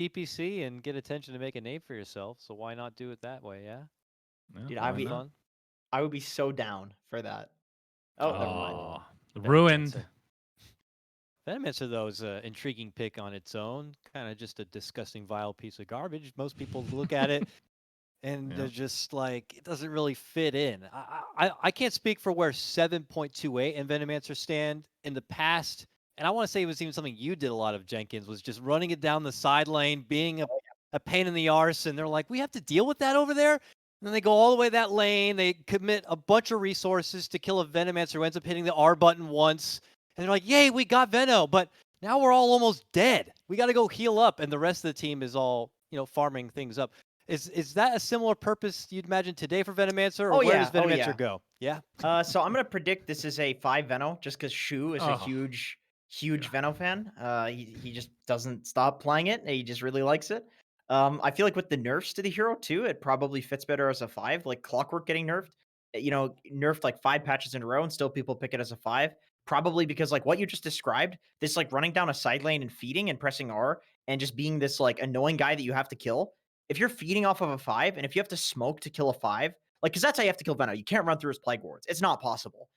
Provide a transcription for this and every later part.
DPC and get attention to make a name for yourself. So why not do it that way? Yeah, Yeah, Dude, why be not? fun. I would be so down for that. Oh, never mind. Oh, ruined. Venomancer. Venomancer, though, is an intriguing pick on its own. Kind of just a disgusting, vile piece of garbage. Most people look at it and they're Yeah. just like, it doesn't really fit in. I can't speak for where 7.28 and Venomancer stand in the past. And I want to say it was even something you did a lot of, Jenkins, was just running it down the side lane, being a pain in the arse. And they're like, we have to deal with that over there? And then they go all the way that lane. They commit a bunch of resources to kill a Venomancer who ends up hitting the R button once. And they're like, yay, we got Veno. But now we're all almost dead. We got to go heal up. And the rest of the team is all, farming things up. Is that a similar purpose you'd imagine today for Venomancer, or where does Venomancer go? Yeah. So I'm gonna predict this is a 5 Veno, just because Shu is a Oh. huge Veno fan. He just doesn't stop playing it. He just really likes it. I feel like with the nerfs to the hero too, it probably fits better as a 5. Like Clockwork getting nerfed, nerfed like 5 patches in a row, and still people pick it as a 5. Probably because like what you just described, this like running down a side lane and feeding and pressing R and just being this like annoying guy that you have to kill. If you're feeding off of a 5, and if you have to smoke to kill a 5, like, because that's how you have to kill Veno. You can't run through his Plague Wards. It's not possible.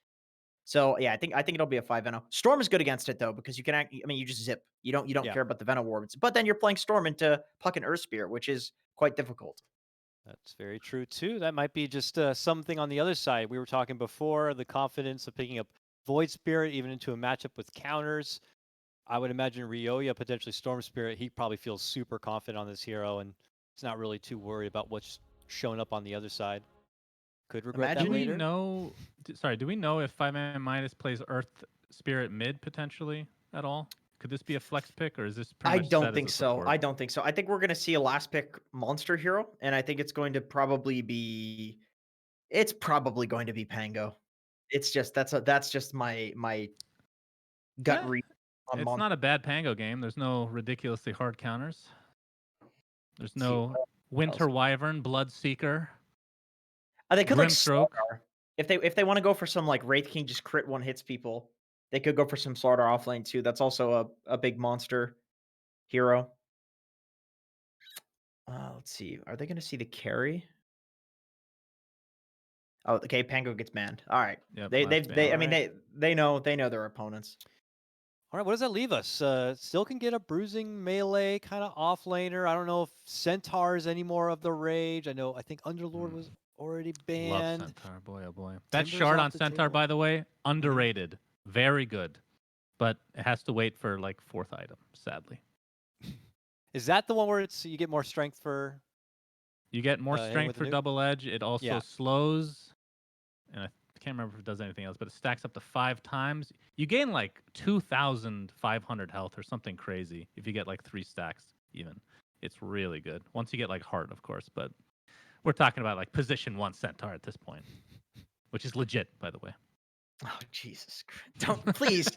So yeah, I think it'll be a 5 Veno. Storm is good against it though, because you can you just zip. You don't Yeah. care about the Veno Wards. But then you're playing Storm into Puck and Earth Spear, which is quite difficult. That's very true too. That might be just something on the other side. We were talking before, the confidence of picking up Void Spirit even into a matchup with counters. I would imagine Ryoya, potentially Storm Spirit, he probably feels super confident on this hero and he's not really too worried about what's showing up on the other side. Could regret that Do we later. know? Sorry, do we know if 5ManMidas plays Earth Spirit mid potentially at all? Could this be a flex pick, or is this pretty I much don't set think as a so. support? I don't think so. I think we're gonna see a last pick monster hero, and I think it's going to probably be Pango. It's just that's just my gut Yeah, read on it's monster. not a bad Pango game. There's no ridiculously hard counters. There's no Winter Wyvern, Bloodseeker. They could like Grimstroke. Slardar. If they want to go for some like Wraith King just crit one hits people, they could go for some Slardar off lane too. That's also a big monster hero. Let's see. Are they going to see the carry? Oh, okay. Pango gets banned. All right. Yep, They know their opponents. All right, what does that leave us? Still can get a bruising melee kind of off laner. I don't know if Centaur is any more of the rage. I think Underlord was already banned. Love Centaur, boy, oh boy. That Timber's shard off on the Centaur, table. by the way, underrated. Very good. But it has to wait for like 4th item, sadly. Is that the one where you get more strength for? You get more hitting strength with the for nuke? double edge. It also Yeah. slows, and I can't remember if it does anything else, but it stacks up to 5 times. You gain like 2,500 health or something crazy if you get like 3 stacks even. It's really good. Once you get like heart, of course, but we're talking about like position 1 Centaur at this point, which is legit, by the way. Oh, Jesus Christ. Don't, please.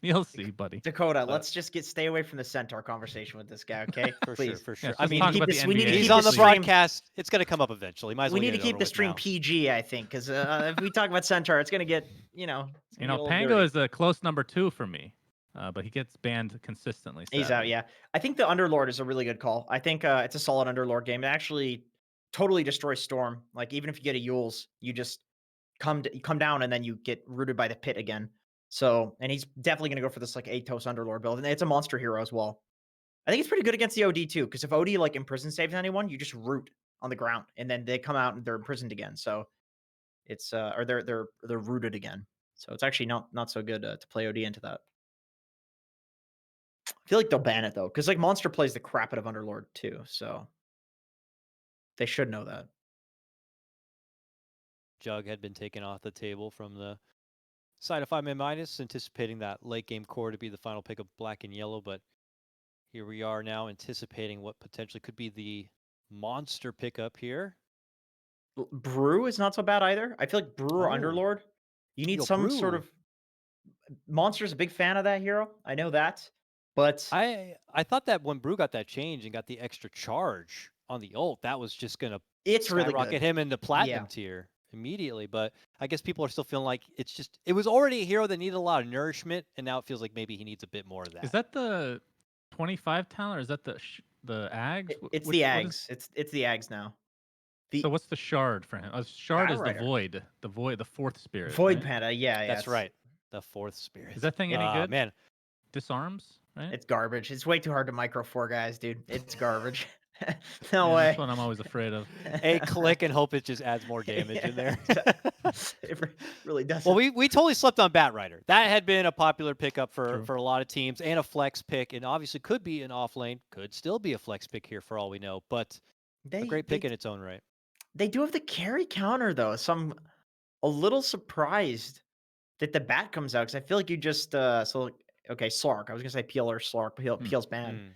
You'll see, buddy. Dakota, let's just stay away from the Centaur conversation with this guy, okay? For Please. sure. Yeah, I mean, talk about the we need to NBA. keep he's on the this stream- broadcast. It's going to come up eventually. Might as well We need get to it keep over the with stream now. PG, I think, because if we talk about Centaur, it's going to get, Pango is a close number 2 for me, but he gets banned consistently. Sadly. He's out, yeah. I think the Underlord is a really good call. I think it's a solid Underlord game. It actually totally destroys Storm. Like, even if you get a Yules, you just come down and then you get rooted by the pit again. So, and he's definitely going to go for this like Atos Underlord build, and it's a monster hero as well. I think it's pretty good against the OD too, because if OD like imprison saves anyone, you just root on the ground, and then they come out and they're imprisoned again. So it's or they're rooted again. So it's actually not so good to play OD into that. I feel like they'll ban it though, because like Monster plays the crap out of Underlord too, so they should know that. Jug had been taken off the table from the side of 5ManMidas, anticipating that late game core to be the final pick of black and yellow, but here we are now anticipating what potentially could be the monster pickup here. Brew is not so bad either. I feel like Brew or Underlord, you need some sort of Monster's a big fan of that hero. I know that, but I thought that when Brew got that change and got the extra charge on the ult, that was just gonna really rocket good. him into platinum tier immediately. But I guess people are still feeling like it was already a hero that needed a lot of nourishment, and now it feels like maybe he needs a bit more of that. Is that the 25 talent, or is that the Ags? It's Which, the what Ags. It's the Ags now. so what's the shard for him? Shard is Batrider. the void, the fourth spirit. Void right? Panda. Yeah, That's right. The fourth spirit. Is that thing any good? Man, Disarms, right? It's garbage. It's way too hard to micro 4 guys, dude. It's garbage. No Yeah, way. that's what I'm always afraid of. a click and hope it just adds more damage in there. It really doesn't. Well, we totally slept on Batrider. That had been a popular pickup True. for a lot of teams and a flex pick, and obviously could be an off lane, could still be a flex pick here for all we know, but a great pick in its own right. They do have the carry counter though, so I'm a little surprised that the bat comes out because I feel like you just okay, Slark. I was gonna say Peel or Slark, but Peel's banned.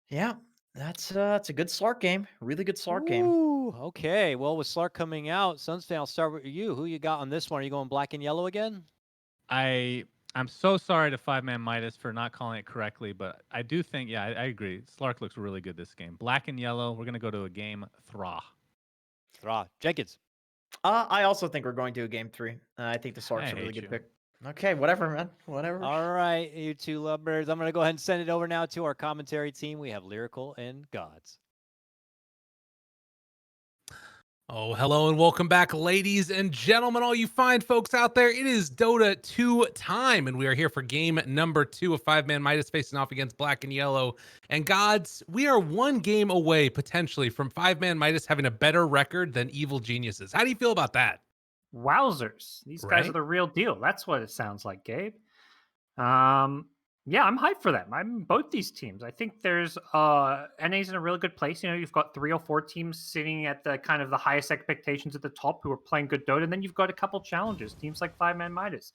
Yeah, that's a good Slark game. Really good Slark game. Ooh, okay. Well, with Slark coming out, Sunsfan, I'll start with you. Who you got on this one? Are you going black and yellow again? I'm so sorry to 5ManMidas for not calling it correctly, but I do think, yeah, I agree. Slark looks really good this game. Black and yellow. We're gonna go to a game Thra. Thra. Jenkins. I also think we're going to a game 3. I think the Slark's a really good pick. Okay, whatever, man. Whatever. All right, you two lovebirds. I'm going to go ahead and send it over now to our commentary team. We have Lyrical and GoDz. Oh, hello and welcome back, ladies and gentlemen, all you fine folks out there. It is Dota 2 time, and we are here for game number 2 of 5ManMidas facing off against Black and Yellow. And GoDz, we are one game away, potentially, from 5ManMidas having a better record than Evil Geniuses. How do you feel about that? Wowzers. These guys are the real deal. That's what it sounds like, Gabe. Yeah, I'm hyped for them. I'm both these teams. I think there's NA's in a really good place. You know, you've got 3 or 4 teams sitting at the kind of the highest expectations at the top who are playing good Dota, and then you've got a couple challenges. Teams like 5ManMidas,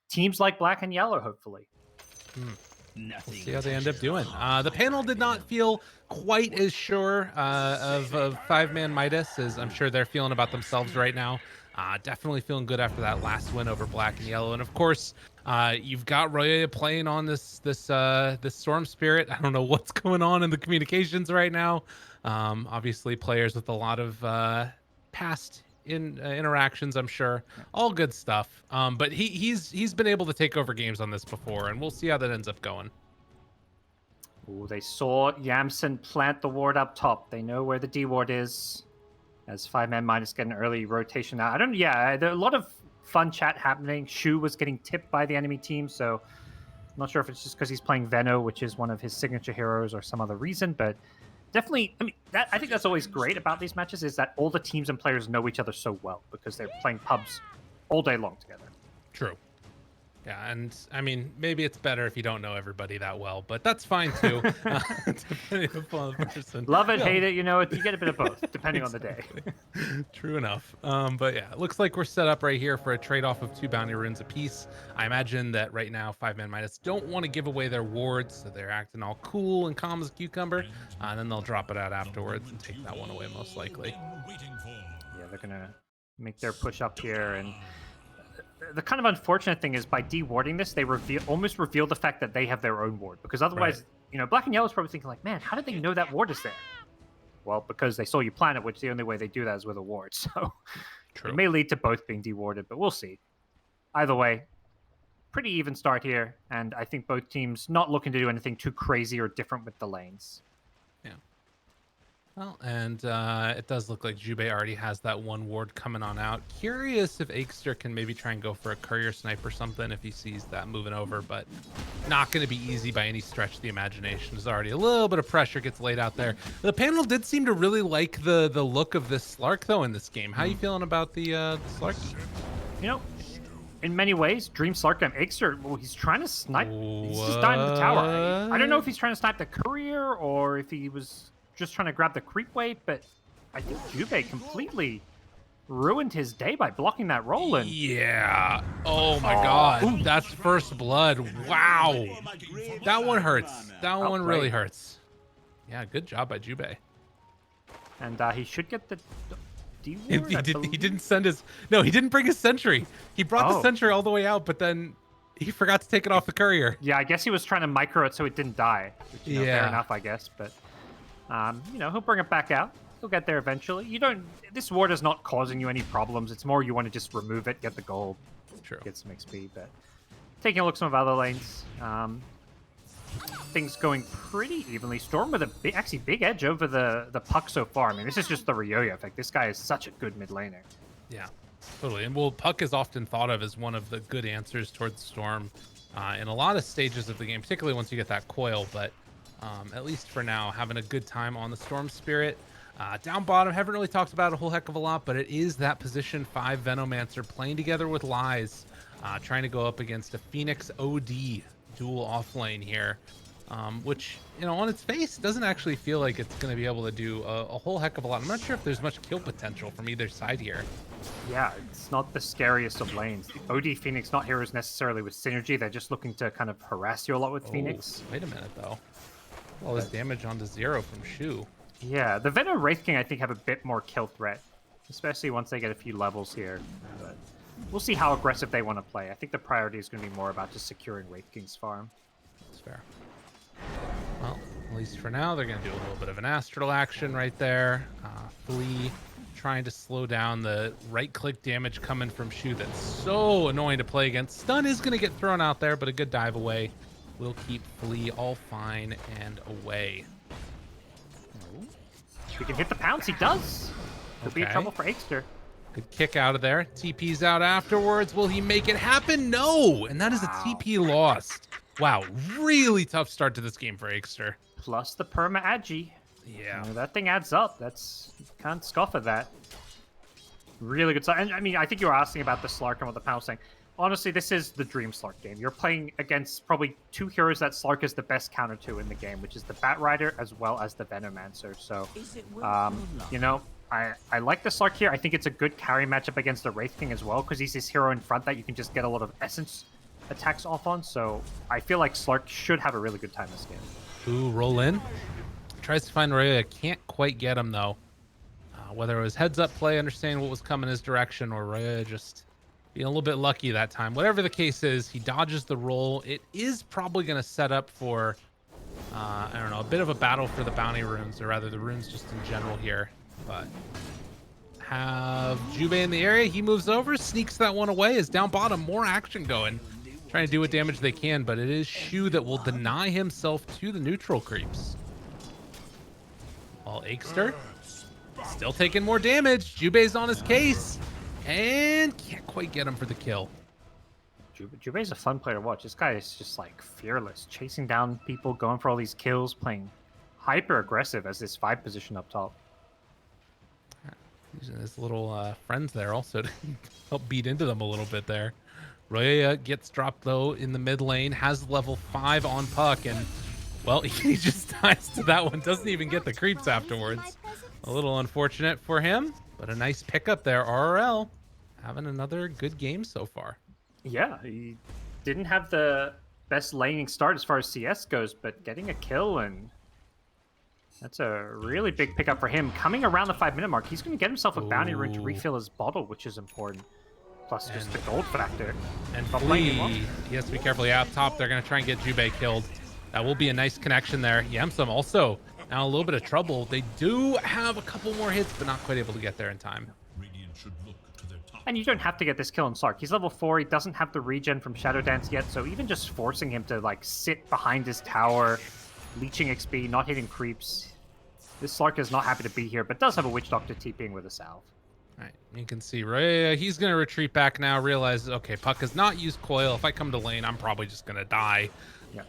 teams like Black and Yellow, hopefully. We'll see how they end up doing. The panel did not feel quite as sure of 5ManMidas as I'm sure they're feeling about themselves right now. Definitely feeling good after that last win over Black and Yellow, and of course, you've got Roya playing on this Storm Spirit. I don't know what's going on in the communications right now. Obviously, players with a lot of past interactions, I'm sure. All good stuff. But he's been able to take over games on this before, and we'll see how that ends up going. Ooh, they saw Yamsen plant the ward up top. They know where the D ward is. As 5ManMidas get an early rotation out. There are a lot of fun chat happening. Shu was getting tipped by the enemy team, so I'm not sure if it's just because he's playing Veno, which is one of his signature heroes, or some other reason, but definitely, I think that's always great about these matches is that all the teams and players know each other so well because they're playing pubs all day long together. True. Yeah, and I mean, maybe it's better if you don't know everybody that well, but that's fine too. Depending upon the person. Love it, hate it, you get a bit of both, depending on the day. True enough. But yeah, it looks like we're set up right here for a trade-off of 2 bounty runes apiece. I imagine that right now 5ManMidas don't want to give away their wards, so they're acting all cool and calm as a cucumber, and then they'll drop it out afterwards and take that one away most likely. Yeah, they're gonna make their push up here, and the kind of unfortunate thing is by dewarding this, they almost reveal the fact that they have their own ward, because otherwise, Black and Yellow is probably thinking like, man, how did they know that ward is there? Well, because they saw you plant it, which the only way they do that is with a ward. So it may lead to both being dewarded, but we'll see. Either way, pretty even start here, and I think both teams not looking to do anything too crazy or different with the lanes. Well, and it does look like Jubei already has that one ward coming on out. Curious if Aikster can maybe try and go for a courier snipe or something if he sees that moving over, but not going to be easy by any stretch of the imagination. There's already a little bit of pressure gets laid out there. The panel did seem to really like the look of this Slark, though, in this game. How are you feeling about the Slarky? In many ways, Dream Slark and Aikster, well, he's trying to snipe. He's just dying in the tower. I don't know if he's trying to snipe the courier or if he was just trying to grab the creep wave, but I think Jubei completely ruined his day by blocking that roll in. Yeah. Oh my God. Ooh. That's first blood. Wow. That one hurts. That one really hurts. Yeah, good job by Jubei. And he should get the D-ward, he didn't send his... No, he didn't bring his sentry. He brought the sentry all the way out, but then he forgot to take it off the courier. Yeah, I guess he was trying to micro it so it didn't die. Which, fair enough, I guess, but... he'll bring it back out. He'll get there eventually. This ward is not causing you any problems. It's more you want to just remove it, get the gold, True. Get some XP. But taking a look at some of other lanes, things going pretty evenly. Storm with a actually big edge over the Puck so far. I mean, this is just the Ryoya effect. This guy is such a good mid laner. Yeah, totally. And well, Puck is often thought of as one of the good answers towards Storm in a lot of stages of the game, particularly once you get that coil. But at least for now, having a good time on the Storm Spirit. Down bottom, haven't really talked about it a whole heck of a lot, but it is that position 5 Venomancer playing together with Lies, trying to go up against a Phoenix OD dual off lane here, which, you know, on its face doesn't actually feel like it's going to be able to do a whole heck of a lot. I'm not sure if there's much kill potential from either side here. Yeah, it's not the scariest of lanes. The OD Phoenix, not heroes necessarily with synergy. They're just looking to kind of harass you a lot with Phoenix. Wait a minute, though. All this damage onto 0 from Shu. Yeah, the Venom Wraith King, I think, have a bit more kill threat, especially once they get a few levels here. But we'll see how aggressive they want to play. I think the priority is going to be more about just securing Wraith King's farm. That's fair. Well, at least for now, they're going to do a little bit of an astral action right there. Flea trying to slow down the right-click damage coming from Shu that's so annoying to play against. Stun is going to get thrown out there, but a good dive away will keep Flea all fine and away. He can hit the pounce. He does. Could be trouble for Aikster. Good kick out of there. TP's out afterwards. Will he make it happen? No. And that is a TP lost. Wow. Really tough start to this game for Aikster. Plus the perma agi. Yeah. You know, that thing adds up. That's, you can't scoff at that. Really good start. And I mean, I think you were asking about the Slark and what the pounce saying. Honestly, this is the dream Slark game. You're playing against probably 2 heroes that Slark is the best counter to in the game, which is the Bat Rider as well as the Venomancer. So, you know, I like the Slark here. I think it's a good carry matchup against the Wraith King as well, because he's this hero in front that you can just get a lot of Essence attacks off on. So I feel like Slark should have a really good time this game. Ooh, roll in. Tries to find Ryoya. Can't quite get him, though. Whether it was heads-up play, understanding what was coming his direction, or Ryoya just being a little bit lucky that time. Whatever the case is, he dodges the roll. It is probably going to set up for, I don't know, a bit of a battle for the bounty runes, or rather the runes just in general here. But have Jubei in the area. He moves over, sneaks that one away. Is down bottom, more action going. Trying to do what damage they can, but it is Shu that will deny himself to the neutral creeps. While Aikster still taking more damage. Jubei's on his case. And can't quite get him for the kill. Jubei's a fun player to watch. This guy is just like fearless, chasing down people, going for all these kills, playing hyper aggressive as this 5 position up top. Using his little friends there also to help beat into them a little bit there. Ryoya gets dropped though in the mid lane, has level 5 on Puck, and well, he just dies to that one. Doesn't even get the creeps afterwards. A little unfortunate for him. But a nice pickup there. RRL having another good game so far. Yeah, he didn't have the best laning start as far as CS goes, but getting a kill, and that's a really big pickup for him. Coming around the 5-minute mark, he's going to get himself a bounty rune to refill his bottle, which is important. Plus just the gold factor. And Flea, he has to be careful. Yeah, up top, they're going to try and get Jubei killed. That will be a nice connection there. Yamsum also now a little bit of trouble. They do have a couple more hits, but not quite able to get there in time. And you don't have to get this kill on Slark. He's level 4. He doesn't have the regen from Shadow Dance yet, so even just forcing him to like sit behind his tower, leeching XP, not hitting creeps. This Slark is not happy to be here, but does have a Witch Doctor TPing with a salve. All right, you can see Ryoya, he's going to retreat back now, realizes, okay, Puck has not used coil. If I come to lane, I'm probably just going to die. Yeah.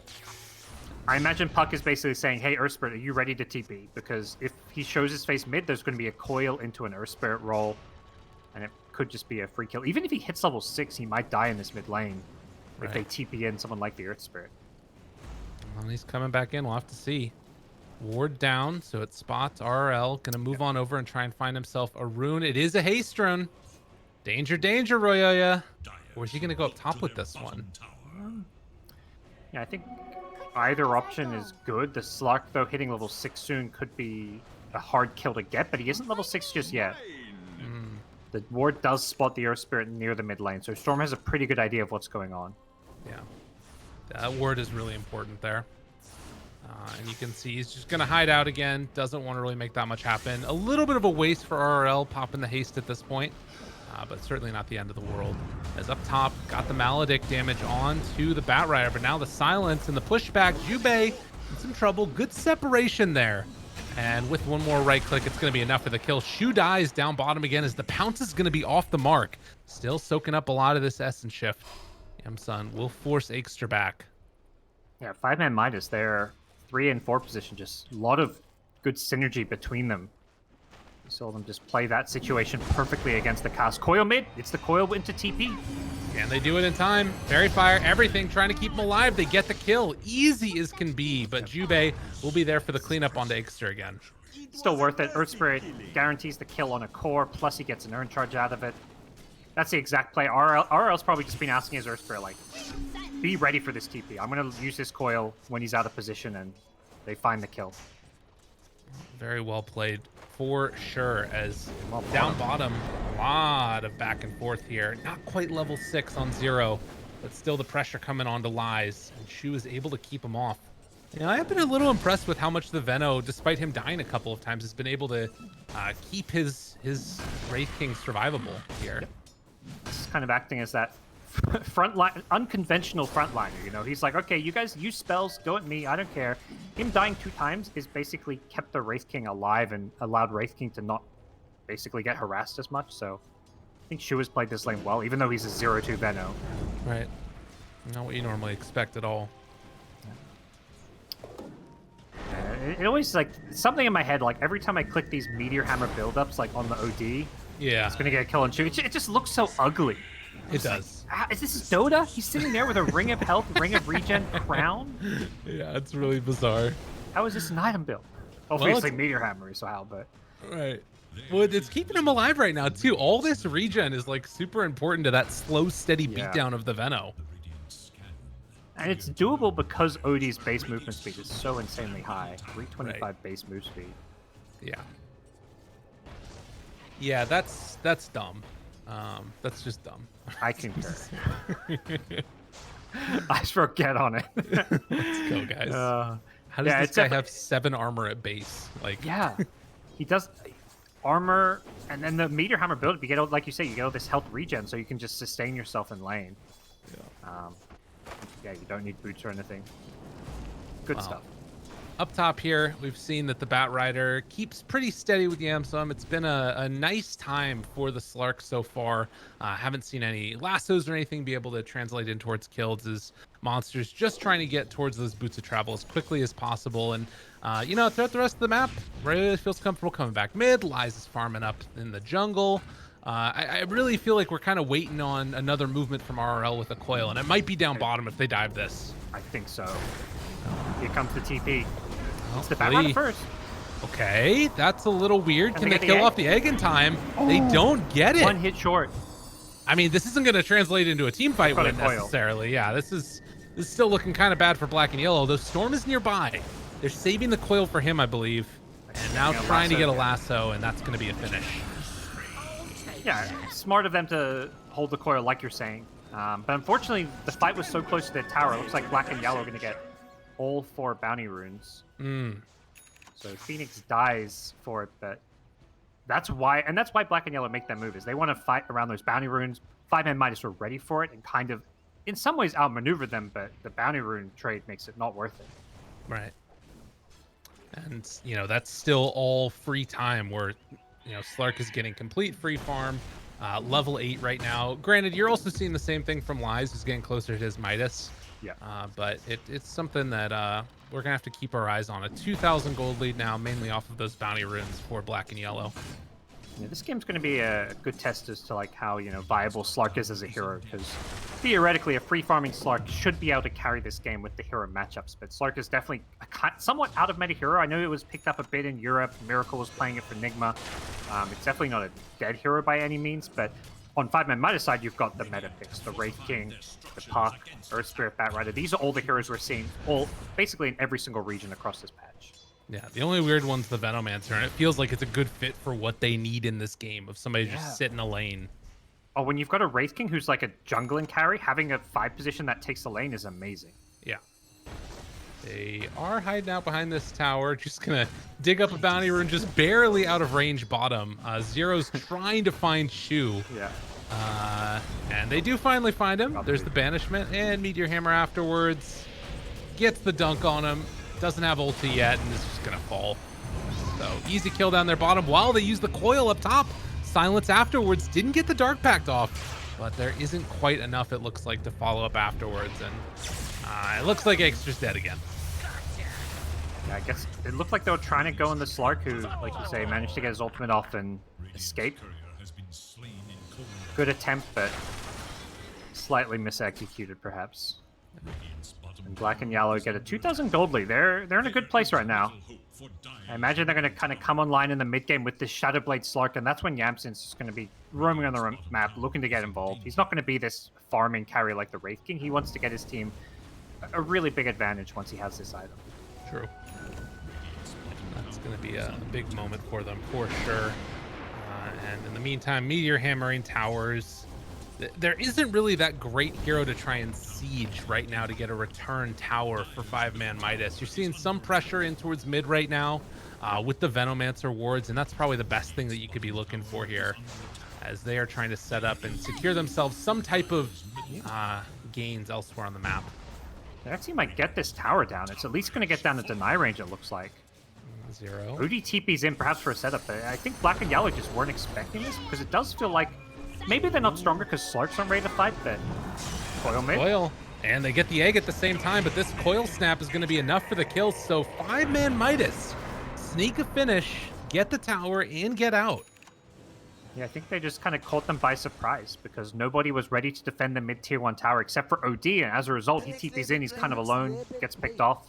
I imagine Puck is basically saying, hey, Earth Spirit, are you ready to TP? Because if he shows his face mid, there's going to be a coil into an Earth Spirit roll, and it could just be a free kill. Even if he hits level 6, he might die in this mid lane if they TP in someone like the Earth Spirit. Well, he's coming back in. We'll have to see. Ward down, so it spots RRL. Going to move on over and try and find himself a rune. It is a haste rune. Danger, danger, Ryoya. Or is he going to go up top with this one? Yeah, I think either option is good. The Slark, though, hitting level 6 soon could be a hard kill to get, but he isn't level 6 just yet. The ward does spot the Earth Spirit near the mid lane, so Storm has a pretty good idea of what's going on. Yeah. That ward is really important there. And you can see he's just going to hide out again. Doesn't want to really make that much happen. A little bit of a waste for RRL popping the haste at this point. but certainly not the end of the world. As up top, got the Maledict damage on to the Batrider, but now the silence and the pushback. Jubei in some trouble. Good separation there. And with one more right click, it's going to be enough for the kill. Shu dies down bottom again as the pounce is going to be off the mark. Still soaking up a lot of this Essence shift. Yamsun will force Aikster back. Yeah, 5ManMidas, they're 3 and 4 position. Just a lot of good synergy between them. You saw them just play that situation perfectly against the cast. Coil mid, it's the coil into TP. And they do it in time. Fairy Fire, everything, trying to keep them alive. They get the kill. Easy as can be, but Jubei will be there for the cleanup onto Aikster again. Still worth it. Earth Spirit guarantees the kill on a core, plus he gets an Urn Charge out of it. That's the exact play. RL's probably just been asking his Earth Spirit, like, be ready for this TP. I'm going to use this coil when he's out of position, and they find the kill. Very well played for sure, as down bottom, a lot of back and forth here. Not quite level 6 on Zero, but still the pressure coming on to Lies, and Shu is able to keep him off. You know, I've been a little impressed with how much the Veno, despite him dying a couple of times, has been able to keep his Wraith King survivable here. Yep. This is kind of acting as that frontline, unconventional frontliner. You know, he's like, okay, you guys use spells, go at me, I don't care. Him dying 2 times is basically kept the Wraith King alive and allowed Wraith King to not basically get harassed as much. So I think Shu has played this lane well, even though he's a 0-2 Veno. Right. Not what you normally expect at all. It always, like, something in my head, like, every time I click these Meteor Hammer buildups, like, on the OD, yeah, it's gonna get a kill on Shu. It just looks so ugly. It does. Like, is this Dota? He's sitting there with a Ring of Health, Ring of Regen crown? Yeah, it's really bizarre. How is this an item build? Obviously, Meteor Hammer is how, but... Right. Well, it's keeping him alive right now, too. All this regen is, like, super important to that slow, steady beatdown of the Veno. And it's doable because OD's base movement speed is so insanely high. 325 base move speed. Yeah. Yeah, that's dumb. That's just dumb. I concur. I just wrote get on it. Let's go, guys. How does this guy have 7 armor at base? Like, yeah, he does armor, and then the Meteor Hammer build. You get, like you say, you get all this health regen, so you can just sustain yourself in lane. Yeah, you don't need boots or anything. Good stuff. Up top here, we've seen that the Batrider keeps pretty steady with Yamsum. It's been a nice time for the Slark so far. Haven't seen any lassos or anything be able to translate in towards kills as monsters just trying to get towards those boots of travel as quickly as possible. And, you know, throughout the rest of the map, really feels comfortable coming back mid. Lies is farming up in the jungle. I really feel like we're kind of waiting on another movement from RRL with a coil, and it might be down bottom if they dive this. I think so. Here comes the TP. Oh, It's the Batrider first. Okay, that's a little weird. Can they the kill egg? off the egg in time? They don't get it. 1 hit short. I mean, this isn't going to translate into a team fight Got a win coil. necessarily. Yeah, this is still looking kind of bad for Black and Yellow, though Storm is nearby. They're saving the coil for him, I believe, and now trying to get a lasso, and that's going to be a finish. Yeah, smart of them to hold the coil like you're saying. But unfortunately, the fight was so close to the tower. It looks like Black and Yellow are going to get all 4 bounty runes. So Phoenix dies for it, but that's why Black and Yellow make that move, is they want to fight around those bounty runes. 5ManMidas were ready for it and kind of, in some ways, outmaneuvered them, but the bounty rune trade makes it not worth it. Right. And, you know, that's still all free time where, you know, Slark is getting complete free farm, level 8 right now. Granted, you're also seeing the same thing from Lies, who's getting closer to his Midas. Yeah. But it's something that we're going to have to keep our eyes on. A 2,000 gold lead now, mainly off of those bounty runes for Black and Yellow. Yeah, this game's going to be a good test as to like how, you know, viable Slark is as a hero, because theoretically a free farming Slark should be able to carry this game with the hero matchups, but Slark is definitely a somewhat out of meta hero. I know it was picked up a bit in Europe. Miracle was playing it for Nigma. It's definitely not a dead hero by any means, but on 5ManMidas side, you've got the meta picks, the Wraith King, the Puck, Earth Spirit, Batrider. These are all the heroes we're seeing basically in every single region across this patch. Yeah, the only weird one's the Venomancer, and it feels like it's a good fit for what they need in this game, of somebody just sit in a lane. Oh, when you've got a Wraith King who's like a jungling carry, having a 5 position that takes the lane is amazing. Yeah. They are hiding out behind this tower, just gonna dig up a bounty rune just barely out of range bottom. Zero's trying to find Shu. Yeah. And they do finally find him. There's the banishment, and Meteor Hammer afterwards. Gets the dunk on him. Doesn't have ulti yet, and is just gonna fall. So easy kill down their bottom while they use the coil up top. Silence afterwards. Didn't get the Dark Pact off, but there isn't quite enough, it looks like, to follow up afterwards. And it looks like Extra's dead again. Yeah, I guess it looked like they were trying to go on the Slark, who, like you say, managed to get his ultimate off and escape. Good attempt, but slightly misexecuted, perhaps. And Black and Yellow get a 2,000 gold lead. They're in a good place right now. I imagine they're going to kind of come online in the mid game with this Shadowblade Slark, and that's when Yamsen's just going to be roaming on the map, looking to get involved. He's not going to be this farming carry like the Wraith King. He wants to get his team a really big advantage once he has this item. True. That's going to be a big moment for them, for sure. And in the meantime, Meteor hammering towers. There isn't really that great hero to try and siege right now to get a return tower for 5ManMidas. You're seeing some pressure in towards mid right now with the Venomancer wards, and that's probably the best thing that you could be looking for here, as they are trying to set up and secure themselves some type of gains elsewhere on the map. Their team might get this tower down. It's at least going to get down to deny range, it looks like. Zero. OD TP's in perhaps for a setup, but I think Black and Yellow just weren't expecting this, because it does feel like maybe they're not stronger because Slarks aren't ready to fight, but Coil mid. Coil. And they get the egg at the same time, but this Coil snap is going to be enough for the kills. So 5ManMidas sneak a finish, get the tower, and get out. Yeah, I think they just kind of caught them by surprise because nobody was ready to defend the mid-tier 1 tower except for OD, and as a result, he TP's in, he's kind of alone, gets picked off.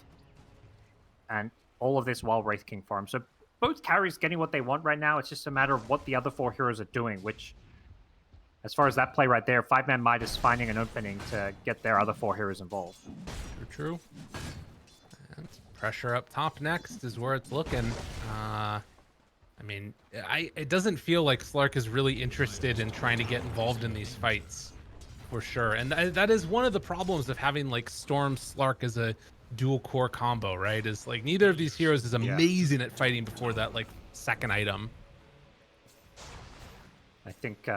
And all of this while Wraith King farms. So both carries getting what they want right now. It's just a matter of what the other 4 heroes are doing, which, as far as that play right there, 5ManMidas finding an opening to get their other 4 heroes involved. True. And pressure up top next is where it's looking. I mean, it doesn't feel like Slark is really interested in trying to get involved in these fights, for sure. And that is one of the problems of having like Storm Slark as a dual core combo, right? Is like neither of these heroes is amazing at fighting before that like second item. I think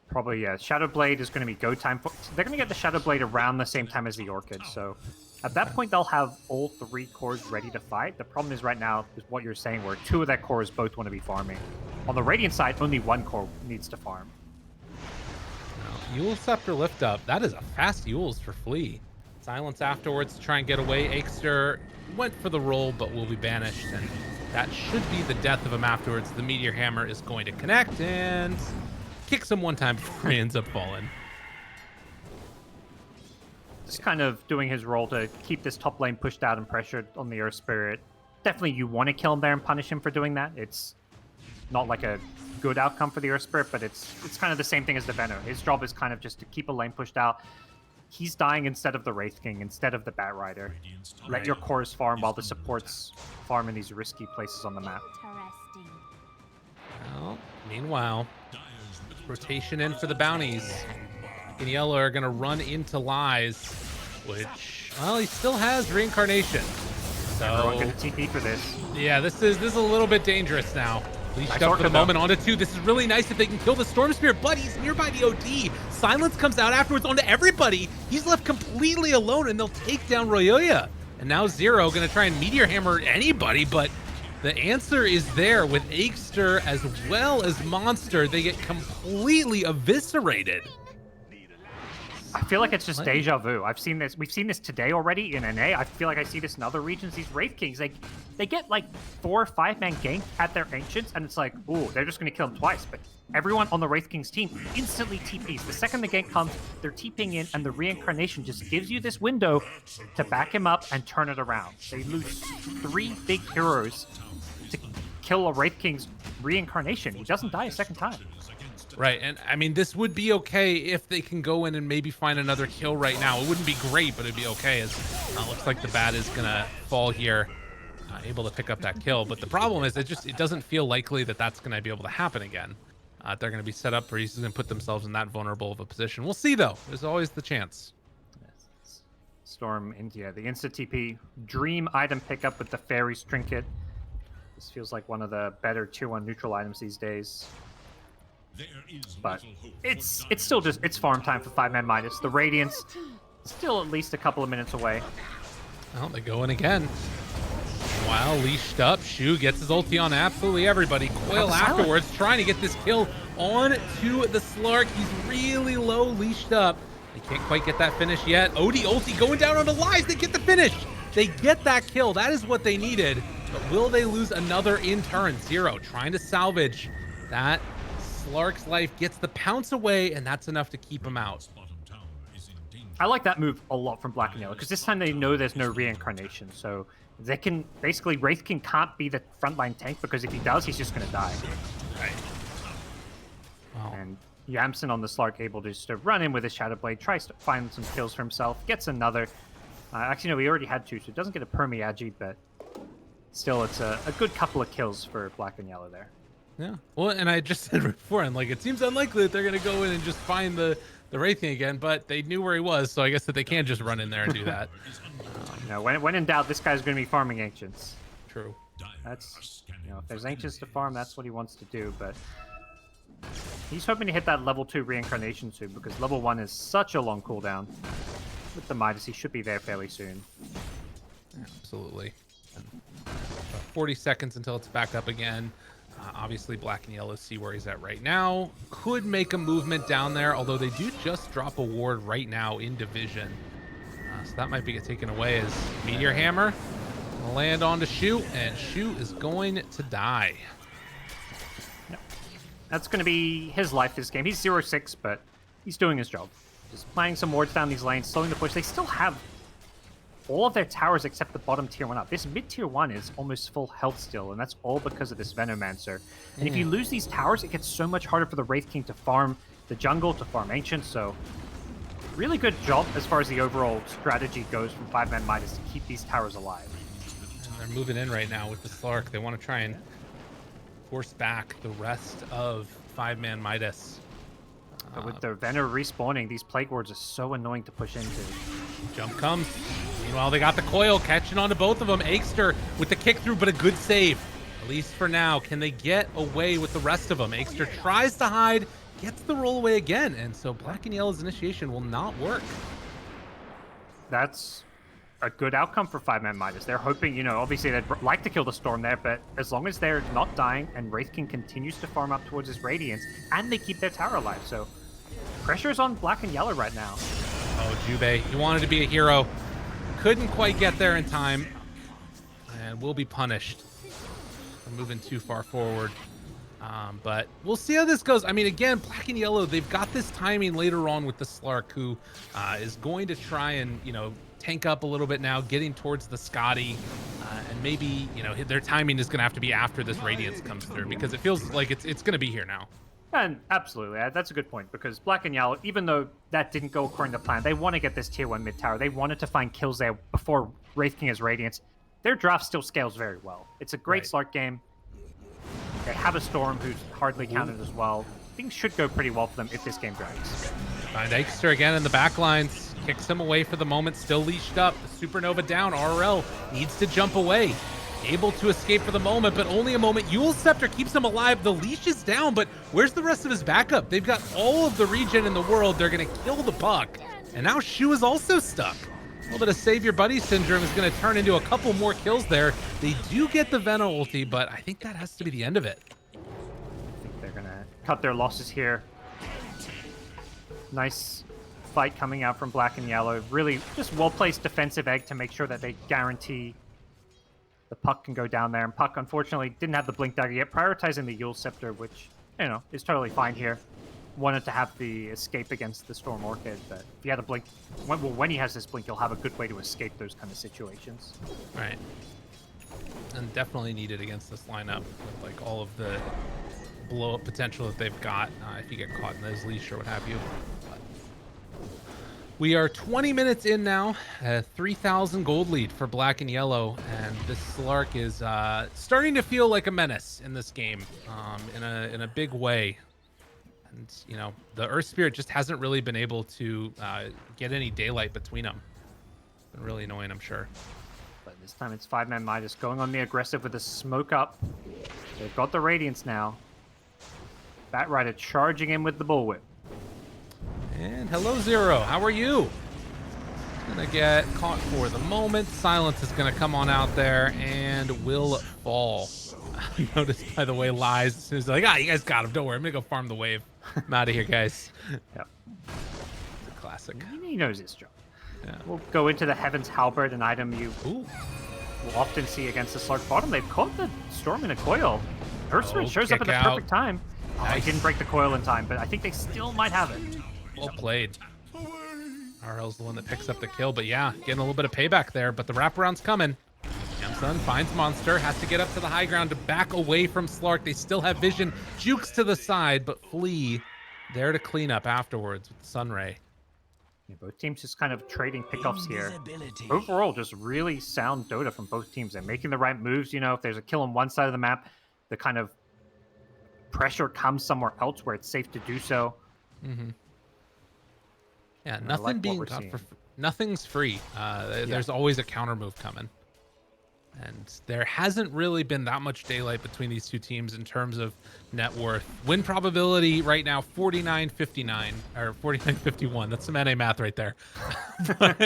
probably, yeah, Shadowblade is going to be go time. They're going to get the Shadowblade around the same time as the Orchid, so at that point they'll have all 3 cores ready to fight. The problem is right now is what you're saying, where 2 of their cores both want to be farming. On the Radiant side, only 1 core needs to farm. Eul Scepter lift up. That is a fast Euls for Flea. Silence afterwards to try and get away. Aikster went for the roll, but will be banished, and that should be the death of him afterwards. The Meteor Hammer is going to connect and kicks him one time before he ends up falling. Just kind of doing his role to keep this top lane pushed out and pressured on the Earth Spirit. Definitely you want to kill him there and punish him for doing that. It's not like a good outcome for the Earth Spirit, but it's kind of the same thing as the Venom. His job is kind of just to keep a lane pushed out. He's dying instead of the Wraith King, instead of the Bat Rider. Let your cores farm while the supports farm in these risky places on the map. Well, meanwhile, rotation in for the bounties. And Yellow are going to run into Lies, which, well, he still has Reincarnation. So Everyone going to TP for this. Yeah, this is a little bit dangerous now. Leashed Nice up for the Orchid, though. moment onto 2. This is really nice if they can kill the Storm Spirit, but he's nearby the OD. Silence comes out afterwards onto everybody. He's left completely alone, and they'll take down Royoya. And now Zero going to try and Meteor Hammer anybody, but the answer is there with Aikster as well as Monster. They get completely eviscerated. I feel like it's just deja vu. I've seen this. We've seen this today already in NA. I feel like I see this in other regions. These Wraith Kings, they get like 4 or 5 man gank at their Ancients, and it's like, ooh, they're just going to kill them twice. But everyone on the Wraith King's team instantly TPs. The second the gank comes, they're TPing in, and the Reincarnation just gives you this window to back him up and turn it around. They lose 3 big heroes to kill a Wraith King's Reincarnation. He doesn't die a second time. Right, and I mean, this would be okay if they can go in and maybe find another kill right now. It wouldn't be great, but it'd be okay, as looks like the Bat is gonna fall here, able to pick up that kill. But the problem is, it doesn't feel likely that that's gonna be able to happen again. They're gonna be set up for he's gonna put themselves in that vulnerable of a position. We'll see, though. There's always the chance. Storm India, the Insta TP dream item pickup with the Fairy's Trinket. This feels like one of the better tier 1 neutral items these days. But it's still just it's farm time for 5ManMidas. The Radiance still at least a couple of minutes away. Well, they go in again. While leashed up, Shu gets his ulti on absolutely everybody. Coil afterwards, trying to get this kill on to the Slark. He's really low leashed up. They can't quite get that finish yet. Odie ulti going down on the lives. They get the finish. They get that kill. That is what they needed. But will they lose another in turn? Zero trying to salvage that. Slark's life gets the pounce away, and that's enough to keep him out. I like that move a lot from Black and Yellow, because this time they know there's no reincarnation, so they can basically Wraith King can't be the frontline tank, because if he does, he's just going to die. Right. Wow. And Yamson on the Slark able to just run in with his Shadow Blade, tries to find some kills for himself, gets another. Actually, no, he already had two, so it doesn't get a Permi Agi, but still, it's a good couple of kills for Black and Yellow there. Yeah. Well, and I just said before, I'm like, it seems unlikely that they're going to go in and just find the Wraith King again, but they knew where he was, so I guess that they can just run in there and do that. You know, when in doubt, this guy's going to be farming Ancients. True. That's, you know, if there's Ancients to farm, that's what he wants to do, but he's hoping to hit that level 2 reincarnation soon, because level 1 is such a long cooldown. With the Midas, he should be there fairly soon. Absolutely. And about 40 seconds until it's back up again. Obviously, Black and Yellow see where he's at right now. Could make a movement down there, although they do just drop a ward right now in Division. So that might be taken away as Meteor Hammer will land onto Shu, and Shu is going to die. Yep. That's going to be his life this game. He's 0-6, but he's doing his job. Just playing some wards down these lanes, slowing the push. They still have all of their towers except the bottom tier 1 up. This mid tier 1 is almost full health still, and that's all because of this Venomancer. And if you lose these towers, it gets so much harder for the Wraith King to farm the jungle, to farm Ancients, so really good job as far as the overall strategy goes from 5ManMidas to keep these towers alive. And they're moving in right now with the Slark. They want to try and force back the rest of 5ManMidas. But with the Venom respawning, these Plague Wards are so annoying to push into. Jump comes. Meanwhile, they got the coil catching onto both of them. Aikster with the kick through, but a good save. At least for now. Can they get away with the rest of them? Aikster tries to hide, gets the roll away again, and so Black and Yellow's initiation will not work. That's a good outcome for 5ManMidas. They're hoping, you know, obviously they'd like to kill the Storm there, but as long as they're not dying and Wraith King continues to farm up towards his Radiance, and they keep their tower alive, so pressure's on Black and Yellow right now. Oh, Jubei, he wanted to be a hero. Couldn't quite get there in time, and will be punished for moving too far forward. But we'll see how this goes. I mean, again, Black and Yellow, they've got this timing later on with the Slark, who is going to try and, you know, tank up a little bit now, getting towards the Scotty, and maybe, you know, their timing is going to have to be after this Radiance comes through, because it feels like it's going to be here now. And absolutely, that's a good point, because Black and Yellow, even though that didn't go according to plan, they want to get this tier 1 mid tower. They wanted to find kills there before Wraith King has Radiance. Their draft still scales very well. It's a great Slark game. They have a Storm who's hardly counted as well. Things should go pretty well for them if this game drags. Find Aikster again in the back lines. Kicks him away for the moment, still leashed up. The Supernova down. RL needs to jump away. Able to escape for the moment, but only a moment. Eul's Scepter keeps him alive. The leash is down, but where's the rest of his backup? They've got all of the regen in the world. They're going to kill the puck. And now Shu is also stuck. A little bit of Save Your Buddy syndrome is going to turn into a couple more kills there. They do get the Venom ulti, but I think that has to be the end of it. I think they're going to cut their losses here. Nice fight coming out from Black and Yellow. Really just well-placed defensive egg to make sure that they guarantee the Puck can go down there. And Puck, unfortunately, didn't have the Blink Dagger yet, prioritizing the Eul Scepter, which, you know, is totally fine here. Wanted to have the escape against the Storm Orchid, but if he had a Blink, well, when he has this Blink, he'll have a good way to escape those kind of situations. Right. And definitely needed against this lineup with, like, all of the blow-up potential that they've got if you get caught in those leash or what have you. We are 20 minutes in now, a 3,000 gold lead for Black and Yellow, and this Slark is starting to feel like a menace in this game, in a big way. And, you know, the Earth Spirit just hasn't really been able to get any daylight between them. Been really annoying, I'm sure. But this time it's 5ManMidas going on the aggressive with a smoke up. They've got the Radiance now. Bat Rider charging in with the bullwhip. And hello, Zero. How are you? Gonna get caught for the moment. Silence is gonna come on out there and will fall. Notice, by the way, Lies as soon as they're like, you guys got him. Don't worry, I'm gonna go farm the wave. I'm out of here, guys. Yep. It's a classic. He knows his job. Yeah. We'll go into the Heaven's Halberd, an item you Ooh. will often see against the Slark bottom. They've caught the Storm in a coil. Earthsprint shows up at kick the out. perfect time. Oh, I Nice. didn't break the coil in time, but I think they still might have it. Well played. RL's the one that picks up the kill, but yeah, getting a little bit of payback there, but the wraparound's coming. Yamsun finds Monster, has to get up to the high ground to back away from Slark. They still have vision, jukes to the side, but Flea there to clean up afterwards with Sunray. Yeah, both teams just kind of trading pickoffs here. Overall, just really sound Dota from both teams. They're making the right moves. You know, if there's a kill on one side of the map, the kind of pressure comes somewhere else where it's safe to do so. Mm-hmm. Yeah, And I nothing like what being we're got seeing. for nothing's free. There's always a counter move coming. And there hasn't really been that much daylight between these two teams in terms of net worth. Win probability right now 49-59 or 49-51. That's some NA math right there. But,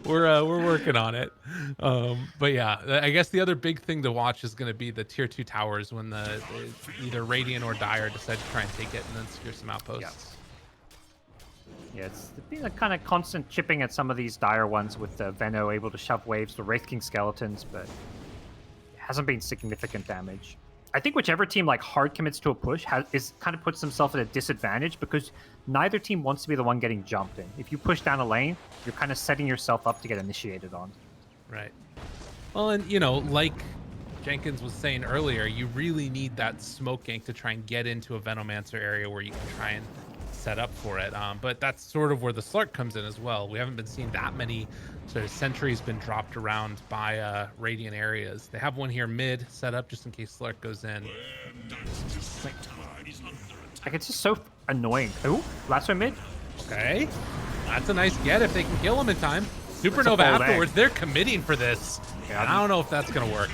we're working on it. But yeah, I guess the other big thing to watch is going to be the tier 2 towers when the either Radiant or Dire decide to try and take it and then secure some outposts. Yeah, it's been a kind of constant chipping at some of these Dire ones with the Veno able to shove waves to Wraith King skeletons, but it hasn't been significant damage. I think whichever team like hard commits to a push kind of puts themselves at a disadvantage because neither team wants to be the one getting jumped in. If you push down a lane, you're kind of setting yourself up to get initiated on. Right. Well, and you know, like Jenkins was saying earlier, you really need that smoke gank to try and get into a Venomancer area where you can try and set up for it. But that's sort of where the Slark comes in as well. We haven't been seeing that many sort of sentries been dropped around by Radiant areas. They have one here mid set up just in case Slark goes in. Like, it's just so annoying. Oh, last one mid. Okay. That's a nice get if they can kill him in time. Supernova full afterwards, egg. they're committing for this. Yeah. And I don't know if that's going to work.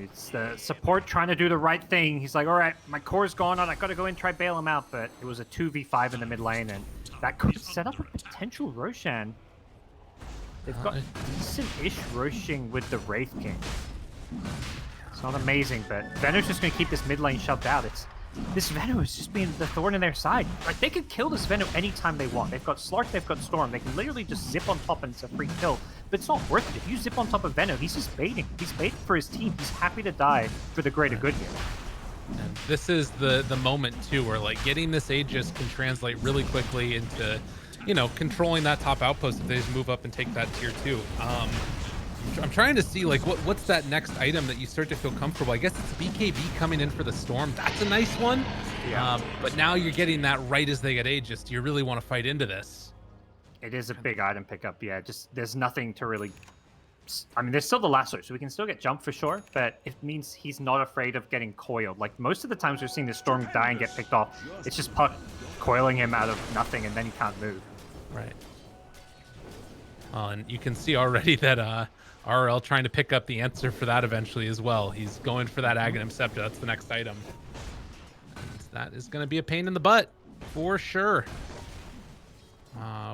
It's the support trying to do the right thing. He's like, all right, my core's gone on. I got to go in and try bail him out. But it was a 2v5 in the mid lane, and that could set up a potential Roshan. They've got decent-ish Roshing with the Wraith King. It's not amazing, but Veno's just going to keep this mid lane shoved out. This Veno is just being the thorn in their side. Like, they could kill this Veno anytime they want. They've got Slark, they've got Storm. They can literally just zip on top and it's a free kill. But it's not worth it. If you zip on top of Veno, he's just baiting. He's baiting for his team. He's happy to die for the greater good here. And this is the moment too where like getting this Aegis can translate really quickly into, you know, controlling that top outpost if they just move up and take that tier 2. I'm trying to see like what's that next item that you start to feel comfortable. I guess it's BKB coming in for the Storm. That's a nice one. Yeah. But now you're getting that right as they get Aegis. Do you really want to fight into this? It is a big item pickup, yeah. Just there's nothing to really. I mean, there's still the lasso, so we can still get jumped for sure, but it means he's not afraid of getting coiled. Like most of the times we're seeing the Storm die and get picked off, it's just Puck coiling him out of nothing, and then he can't move. Right. And you can see already that RL trying to pick up the answer for that eventually as well. He's going for that Aghanim Scepter. That's the next item. And that is going to be a pain in the butt for sure.